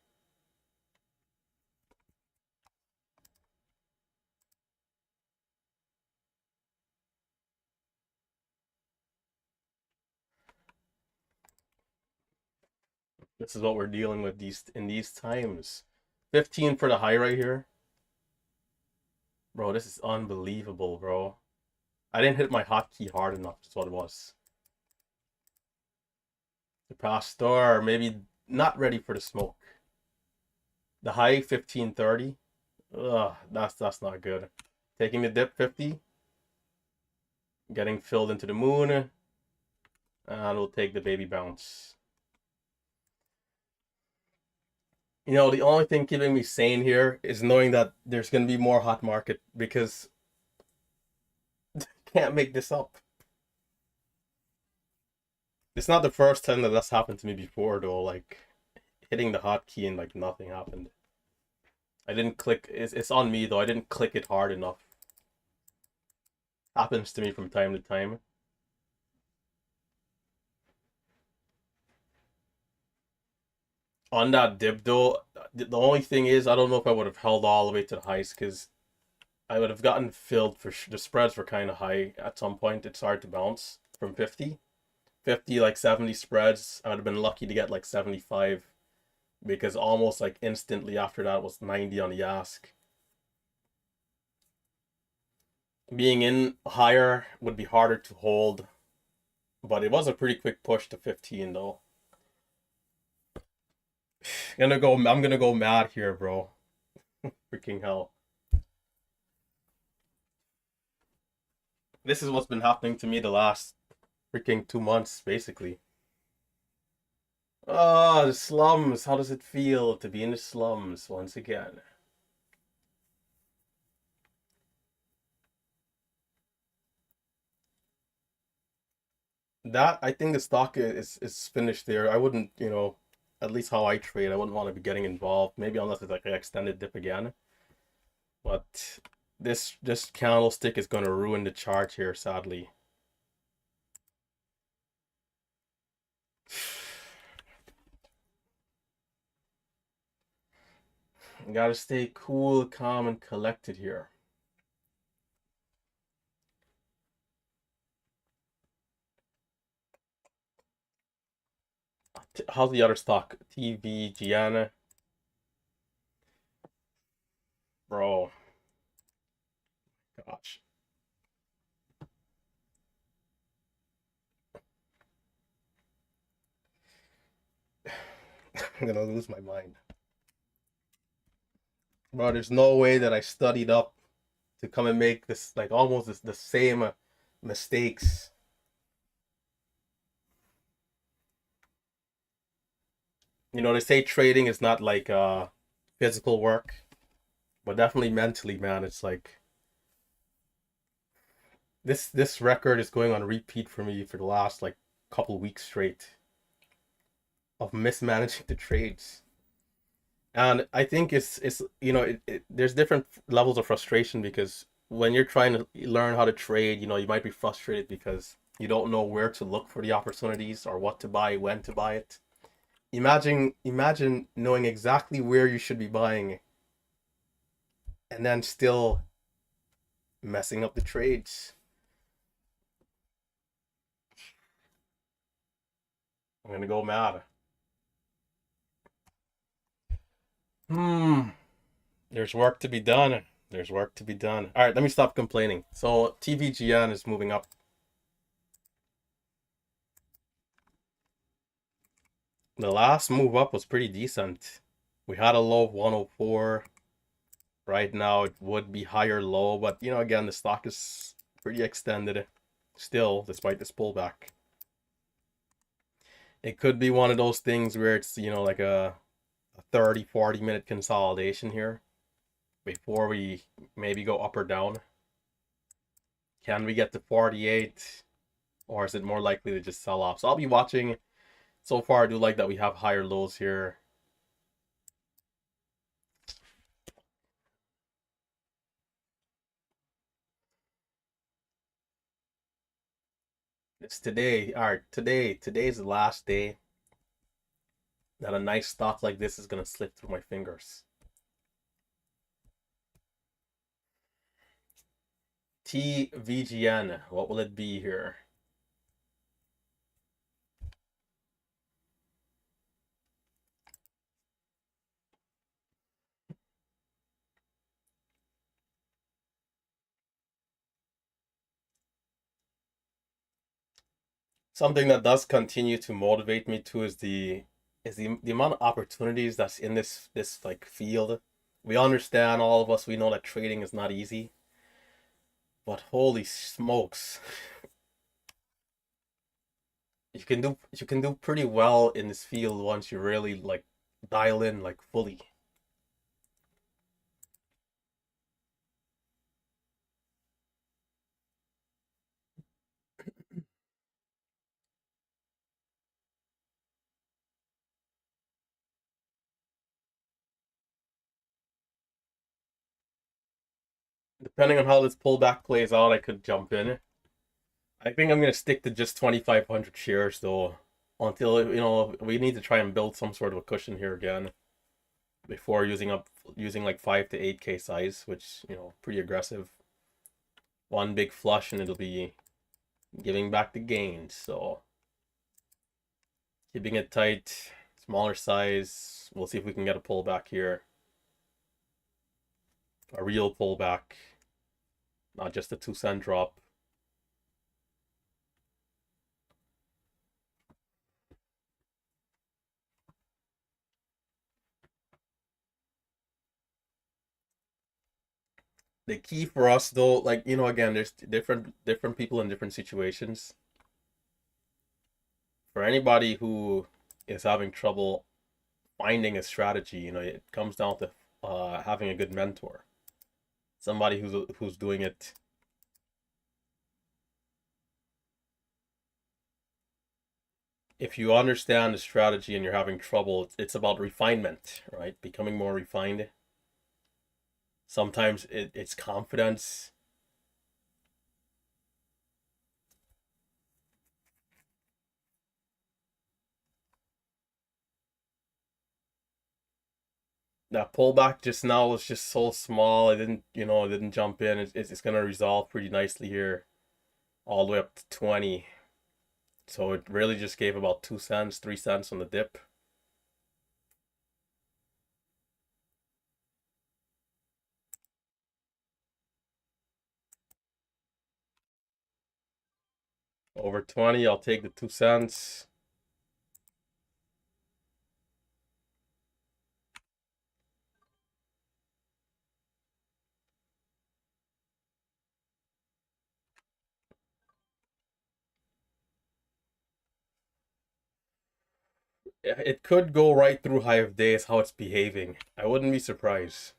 This is what we're dealing with these times. 15 for the high right here. Bro, this is unbelievable, bro. I didn't hit my hotkey hard enough. That's what it was. The pastor, maybe not ready for the smoke. The high 1530. Ugh, that's not good. Taking the dip 50. Getting filled into the moon. And we'll take the baby bounce. You know, the only thing keeping me sane here is knowing that there's going to be more hot market because I can't make this up. It's not the first time that that's happened to me before, though. Like, hitting the hotkey and, like, nothing happened. I didn't click. It's on me, though. I didn't click it hard enough. Happens to me from time to time. On that dip, though, the only thing is, I don't know if I would have held all the way to the highs because I would have gotten filled for the spreads were kind of high at some point. It's hard to bounce from 50. 50, like 70 spreads. I would have been lucky to get like 75 because almost like instantly after that was 90 on the ask. Being in higher would be harder to hold, but it was a pretty quick push to 15 though. I'm gonna go mad here, bro. Freaking hell. This is what's been happening to me the last freaking 2 months, basically. Oh, the slums. How does it feel to be in the slums once again? That I think the stock is finished there. I wouldn't, at least how I trade, I wouldn't want to be getting involved. Maybe unless it's like an extended dip again. But this candlestick is gonna ruin the chart here, sadly. Gotta stay cool, calm, and collected here. How's the other stock? TV, Gianna. Bro. Gosh. I'm gonna lose my mind. Bro, there's no way that I studied up to come and make this like almost the same mistakes. They say trading is not like physical work, but definitely mentally, man. It's like this record is going on repeat for me for the last like couple weeks straight of mismanaging the trades. And I think it's there's different levels of frustration because when you're trying to learn how to trade, you might be frustrated because you don't know where to look for the opportunities or what to buy, when to buy it. Imagine knowing exactly where you should be buying and then still messing up the trades. I'm gonna go mad. Hmm. There's work to be done. There's work to be done. All right, let me stop complaining. So TVGN is moving up. The last move up was pretty decent. We had a low of 104. Right now it would be higher low, but again, the stock is pretty extended still, despite this pullback. It could be one of those things where it's, like a 30, 40-minute consolidation here before we maybe go up or down. Can we get to 48? Or is it more likely to just sell off? So I'll be watching. So far, I do like that we have higher lows here. It's today. All right, today's the last day that a nice stock like this is gonna slip through my fingers. TVGN. What will it be here? Something that does continue to motivate me too is the amount of opportunities that's in this like field. We understand, all of us, we know that trading is not easy, but holy smokes, you can do pretty well in this field once you really like dial in like fully. Depending on how this pullback plays out, I could jump in. I think I'm gonna stick to just 2,500 shares though, until we need to try and build some sort of a cushion here again before using like 5 to 8K size, which pretty aggressive. One big flush and it'll be giving back the gains. So keeping it tight, smaller size. We'll see if we can get a pullback here, a real pullback, not just a 2 cent drop. The key for us though, like again, there's different people in different situations. For anybody who is having trouble finding a strategy, it comes down to having a good mentor, somebody who's doing it. If you understand the strategy and you're having trouble, it's about refinement, right? Becoming more refined. Sometimes it's confidence. That pullback just now was just so small. It didn't jump in. It's going to resolve pretty nicely here, all the way up to 20. So it really just gave about 2 cents, 3 cents on the dip. Over 20, I'll take the 2 cents. It could go right through high of day is how it's behaving. I wouldn't be surprised.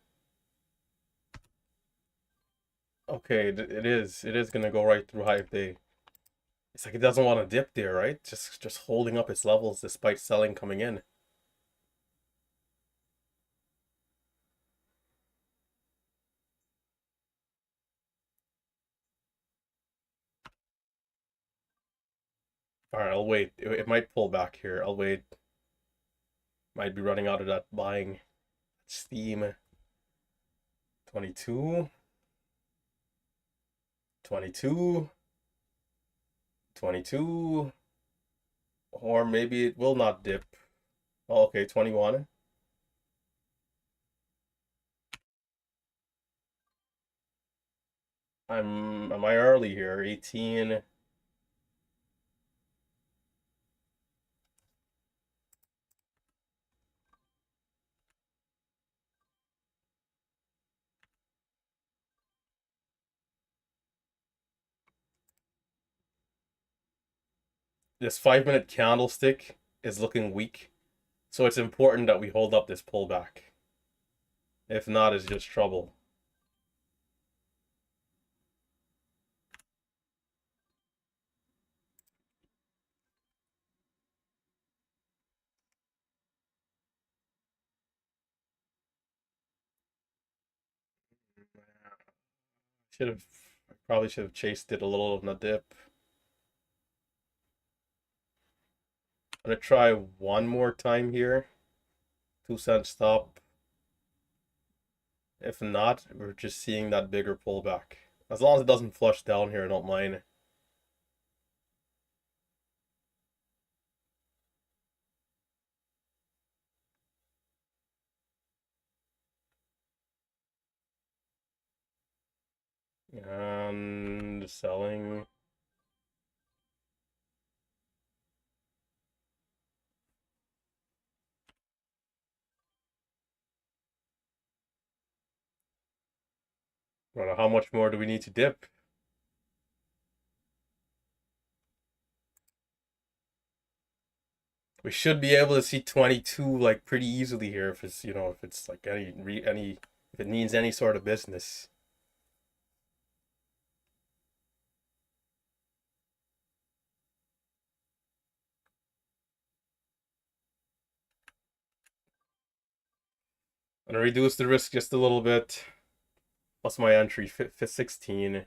Okay, it is. It is gonna go right through high of day. It's like it doesn't want to dip there, right? Just holding up its levels despite selling coming in. All right, I'll wait. It might pull back here. I'll wait. Might be running out of that buying steam. 22, 22, 22, or maybe it will not dip. Oh, okay, 21. Am I early here? 18. This 5 minute candlestick is looking weak, so it's important that we hold up this pullback. If not, it's just trouble. Should have Probably should have chased it a little in the dip. I'm gonna try one more time here. 2 cent stop. If not, we're just seeing that bigger pullback. As long as it doesn't flush down here, I don't mind. And selling. I don't know how much more do we need to dip? We should be able to see 22 like pretty easily here if it's, if it's like any if it needs any sort of business. I'm gonna reduce the risk just a little bit. Plus my entry, 16.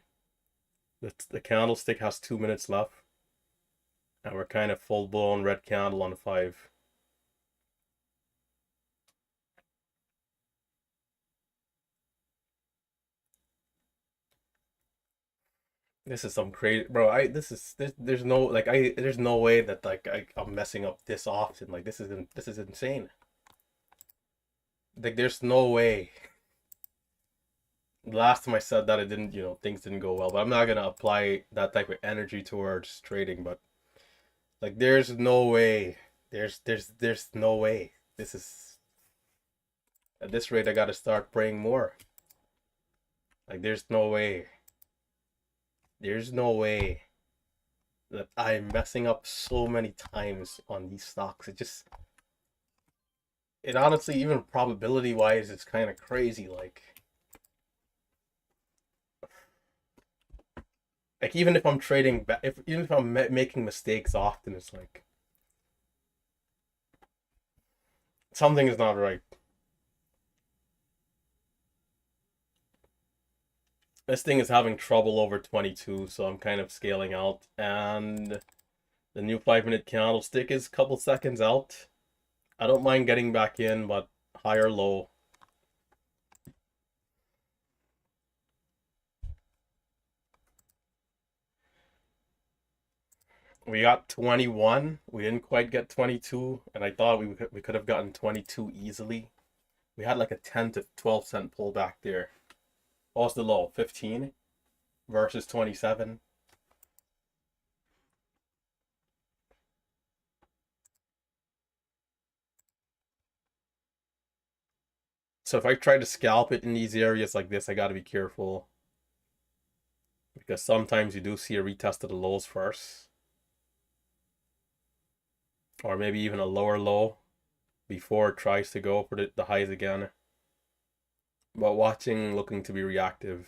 The candlestick has 2 minutes left. And we're kind of full blown red candle on 5. This is some crazy, bro. There's no there's no way that I'm messing up this often. Like this is insane. Like there's no way. Last time I said that, it didn't, things didn't go well. But I'm not gonna apply that type of energy towards trading. But like, there's no way. There's no way. This is at this rate. I gotta start praying more. Like, there's no way. There's no way that I'm messing up so many times on these stocks. It honestly, even probability wise, it's kind of crazy. Like even if I'm trading, even if I'm making mistakes often, it's like something is not right. This thing is having trouble over 22, so I'm kind of scaling out. And the new 5-minute candlestick is a couple seconds out. I don't mind getting back in, but high or low. We got 21. We didn't quite get 22, and I thought we could have gotten 22 easily. We had like a 10 to 12 cent pullback there. What was the low? 15 versus 27. So if I try to scalp it in these areas like this, I got to be careful. Because sometimes you do see a retest of the lows first. Or maybe even a lower low before it tries to go for the highs again. But watching, looking to be reactive.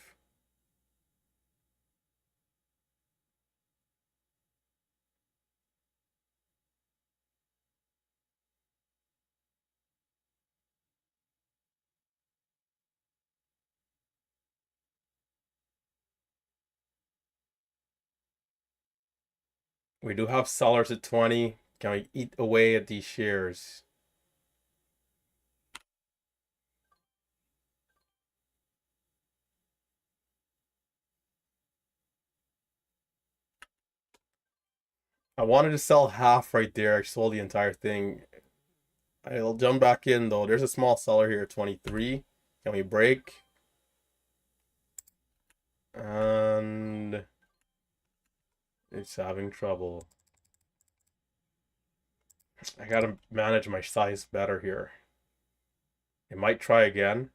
We do have sellers at 20. Can we eat away at these shares? I wanted to sell half right there. I sold the entire thing. I'll jump back in though. There's a small seller here at 23. Can we break? And it's having trouble. I gotta manage my size better here. It might try again.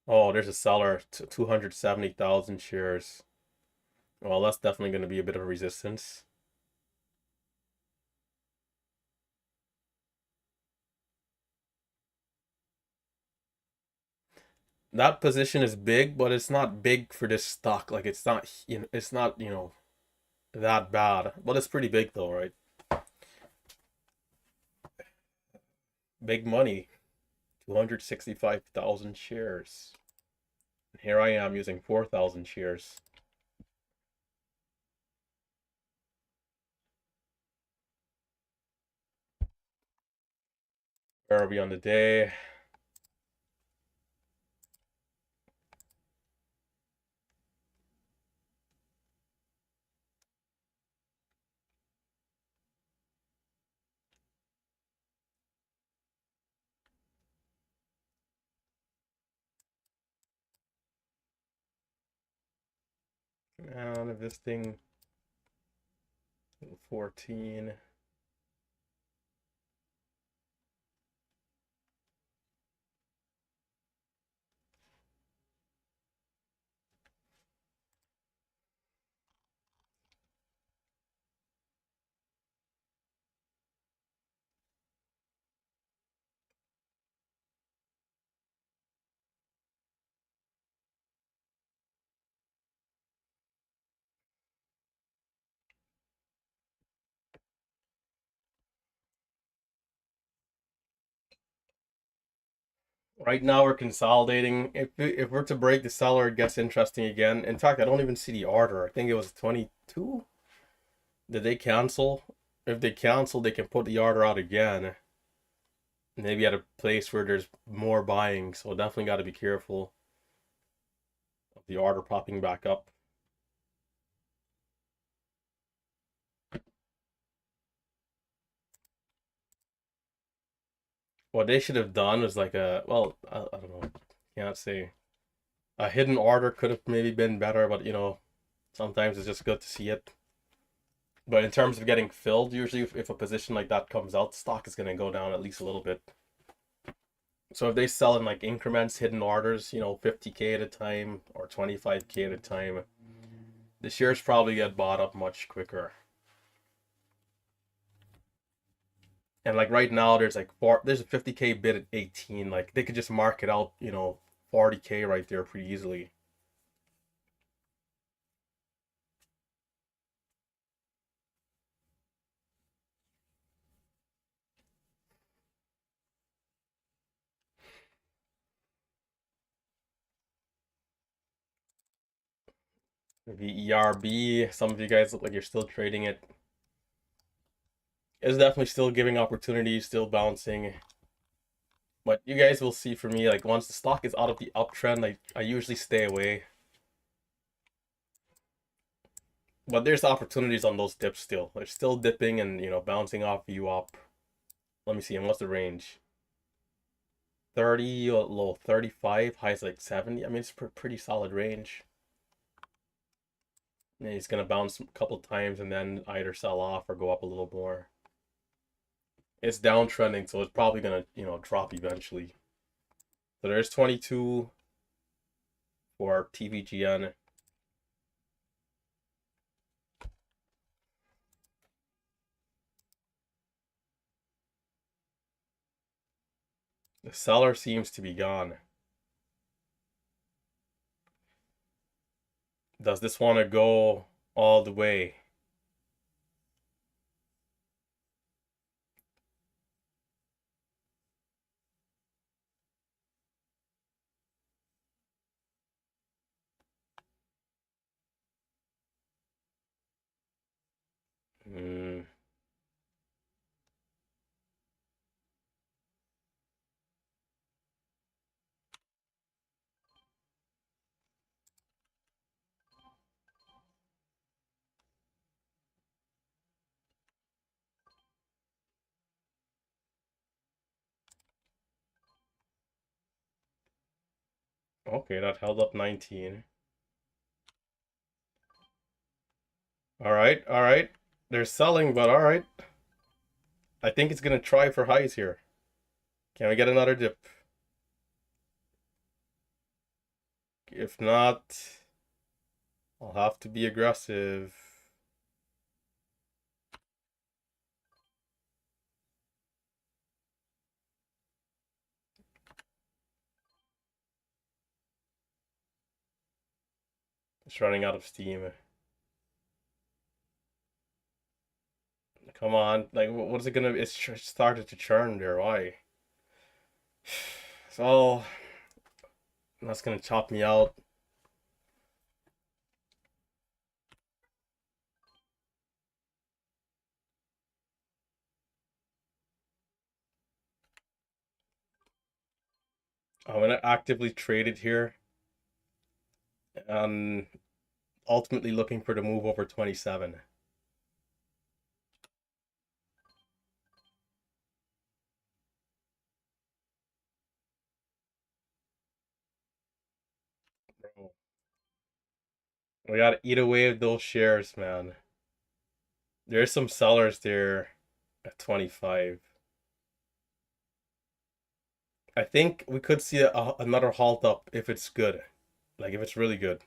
Oh, there's a seller, 270,000 shares. Well, that's definitely going to be a bit of a resistance. That position is big, but it's not big for this stock. Like it's not, that bad. But it's pretty big though, right? Big money. 265,000 shares. And here I am using 4,000 shares. Where are we on the day? And if this thing 14. Right now we're consolidating. If we're to break the seller, it gets interesting again. In fact, I don't even see the order. I think it was 22. Did they cancel? If they cancel, they can put the order out again. Maybe at a place where there's more buying. So definitely got to be careful of the order popping back up. What they should have done was like I don't know. Can't say. A hidden order could have maybe been better, but sometimes it's just good to see it. But in terms of getting filled, usually if a position like that comes out, stock is going to go down at least a little bit. So if they sell in like increments, hidden orders, 50K at a time or 25K at a time, the shares probably get bought up much quicker. And like right now, there's a 50K bid at 18. Like they could just mark it out, 40K right there pretty easily. Maybe ERB. Some of you guys look like you're still trading it. It's definitely still giving opportunities, still bouncing. But you guys will see for me, like once the stock is out of the uptrend, I usually stay away. But there's opportunities on those dips still. They're still dipping and bouncing off you up. Let me see. And what's the range? 30, low 35, highs like 70. I mean, it's pretty solid range. And he's gonna bounce a couple times and then either sell off or go up a little more. It's downtrending, so it's probably gonna drop eventually. So there's 22 for TVGN. The seller seems to be gone. Does this want to go all the way? Hmm. Okay, that held up 19. All right, all right. They're selling, but all right. I think it's gonna try for highs here. Can we get another dip? If not, I'll have to be aggressive. It's running out of steam. Come on, like what is it gonna? It's started to churn there. Why? So that's gonna chop me out. I'm gonna actively trade it here and ultimately looking for the move over 27. Bro, we gotta eat away with those shares, man. There's some sellers there at 25. I think we could see another halt up if it's good. Like if it's really good.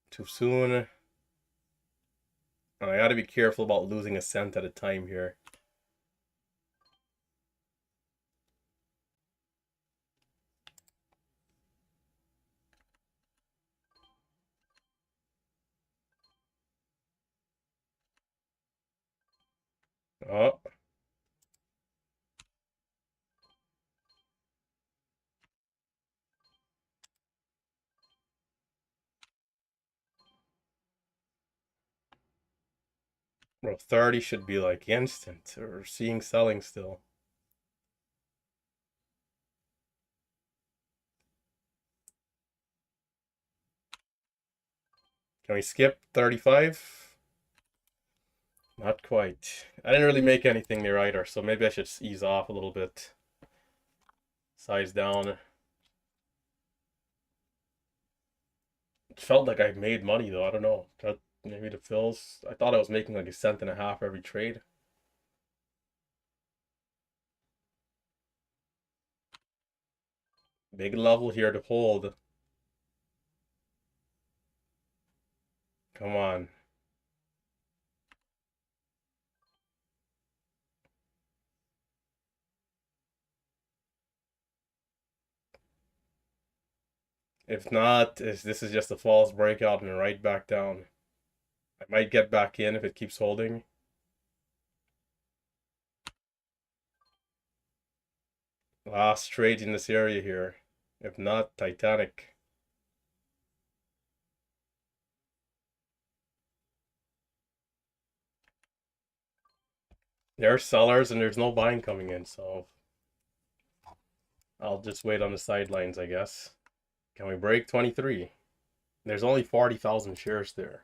Too soon. I gotta be careful about losing a cent at a time here. Oh, bro, 30 should be like instant. Or seeing selling still. Can we skip 35? Not quite. I didn't really make anything there either, so maybe I should ease off a little bit. Size down. It felt like I made money though. I don't know. That maybe the fills. I thought I was making like a cent and a half every trade. Big level here to hold. Come on. If not, this is just a false breakout and right back down. I might get back in if it keeps holding. Last trade in this area here. If not, Titanic. There are sellers and there's no buying coming in, so I'll just wait on the sidelines, I guess. Can we break 23? There's only 40,000 shares there.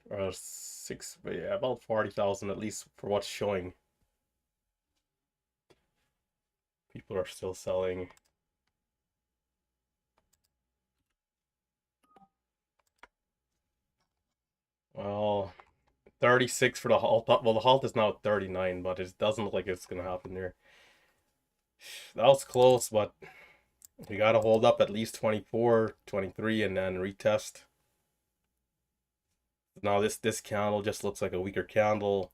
Or six, yeah, about 40,000 at least for what's showing. People are still selling. Well, 36 for the halt. Well, the halt is now at 39, but it doesn't look like it's going to happen there. That was close, but we got to hold up at least 24, 23, and then retest. Now this candle just looks like a weaker candle.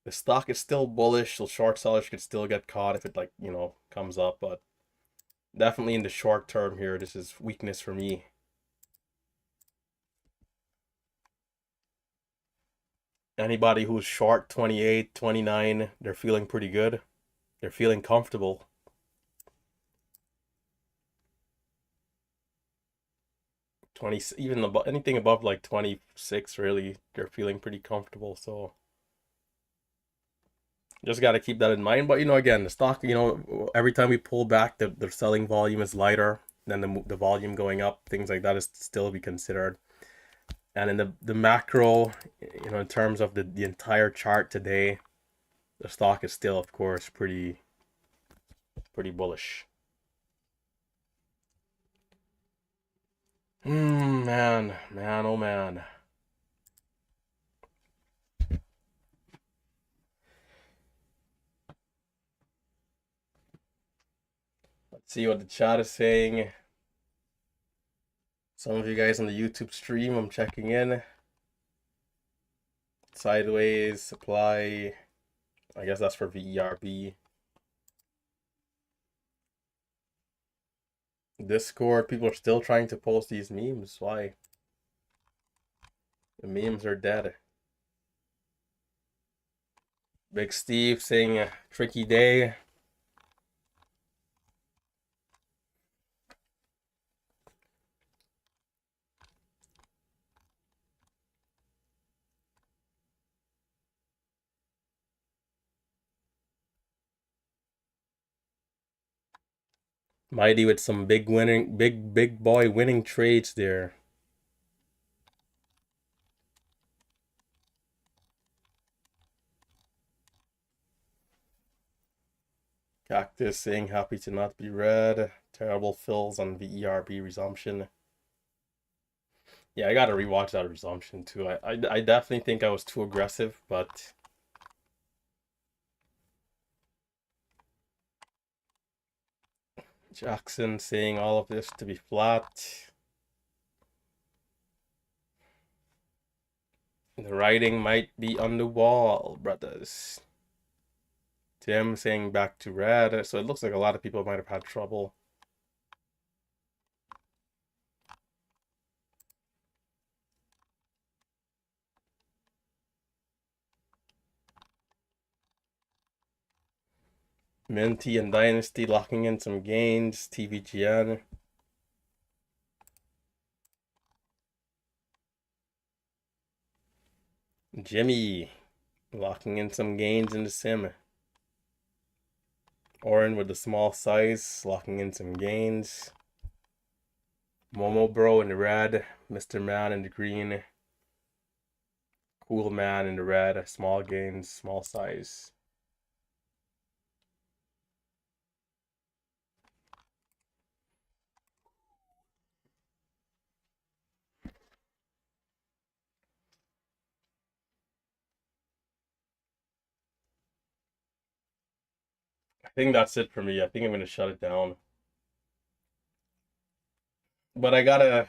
The stock is still bullish, so short sellers could still get caught if it like, comes up, but definitely in the short term here, this is weakness for me. Anybody who's short 28, 29, they're feeling pretty good. They're feeling comfortable. 20, even above, anything above like 26, really, they're feeling pretty comfortable. So just got to keep that in mind. But again, the stock, every time we pull back, the selling volume is lighter than the volume going up. Things like that is still to be considered. And in the macro, in terms of the entire chart today, the stock is still, of course, pretty bullish. Man, oh man. Let's see what the chat is saying. Some of you guys on the YouTube stream, I'm checking in. Sideways, supply. I guess that's for VERB. Discord, people are still trying to post these memes. Why? The memes are dead. Big Steve saying a tricky day. Mighty with some big boy winning trades there. Cactus saying happy to not be read. Terrible fills on VERB resumption. Yeah, I gotta rewatch that resumption too. I definitely think I was too aggressive, but Jackson saying all of this to be flat. The writing might be on the wall, brothers. Tim saying back to red. So it looks like a lot of people might have had trouble. Minty and Dynasty locking in some gains. TVGN. Jimmy locking in some gains in the sim. Oren with the small size locking in some gains. Momo Bro in the red. Mr. Man in the green. Cool Man in the red. Small gains, small size. I think that's it for me. I think I'm gonna shut it down. But I gotta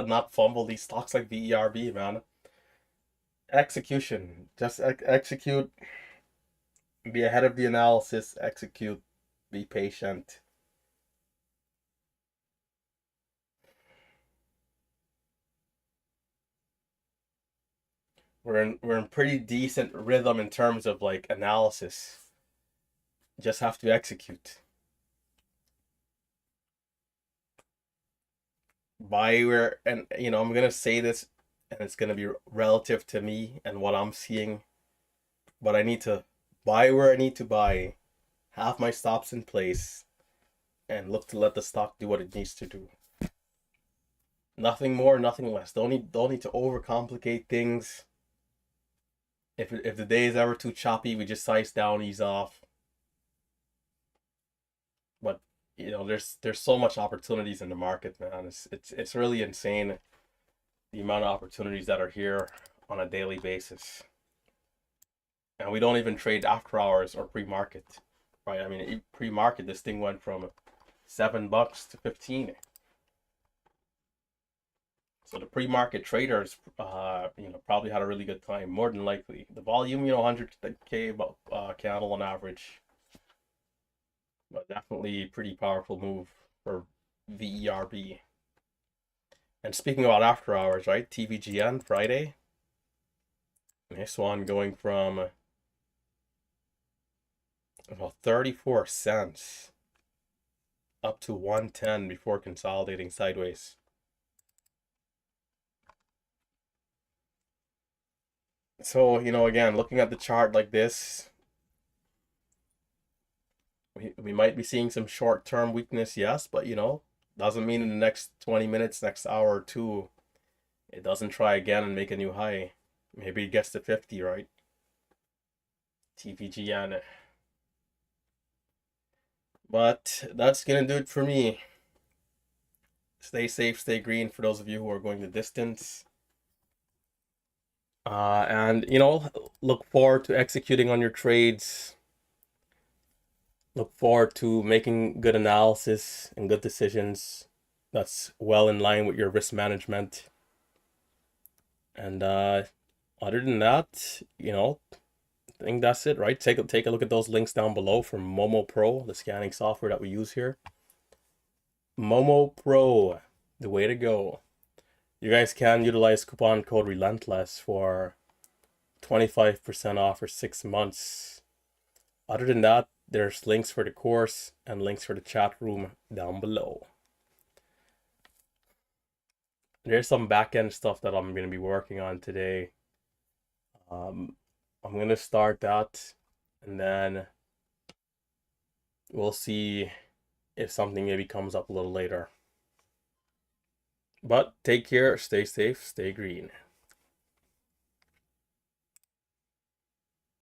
not fumble these stocks like VERB, man. Execution. Just execute. Be ahead of the analysis. Execute. Be patient. We're in pretty decent rhythm in terms of like analysis. Just have to execute. Buy where, and I'm gonna say this, and it's gonna be relative to me and what I'm seeing, but I need to buy where I need to buy, have my stops in place, and look to let the stock do what it needs to do. Nothing more, nothing less. Don't need to overcomplicate things. If the day is ever too choppy, we just size down, ease off. But there's so much opportunities in the market, man. It's really insane the amount of opportunities that are here on a daily basis. And we don't even trade after hours or pre-market, right? I mean, pre-market, this thing went from $7 to 15. So the pre-market traders, probably had a really good time. More than likely, the volume, 100K candle on average, but definitely pretty powerful move for VERB. And speaking about after hours, right? TVGN Friday. This one going from about 34 cents up to 110 before consolidating sideways. So, again, looking at the chart like this, we might be seeing some short-term weakness, yes, but doesn't mean in the next 20 minutes, next hour or two, it doesn't try again and make a new high. Maybe it gets to 50, right? TVGN. But that's gonna do it for me. Stay safe, stay green for those of you who are going the distance. And look forward to executing on your trades. Look forward to making good analysis and good decisions that's well in line with your risk management. And other than that, I think that's it, right? Take a look at those links down below from Momo Pro, the scanning software that we use here. Momo Pro, the way to go. You guys can utilize coupon code Relentless for 25% off for 6 months. Other than that, there's links for the course and links for the chat room down below. There's some back-end stuff that I'm going to be working on today. I'm going to start that, and then we'll see if something maybe comes up a little later. But take care, stay safe, stay green.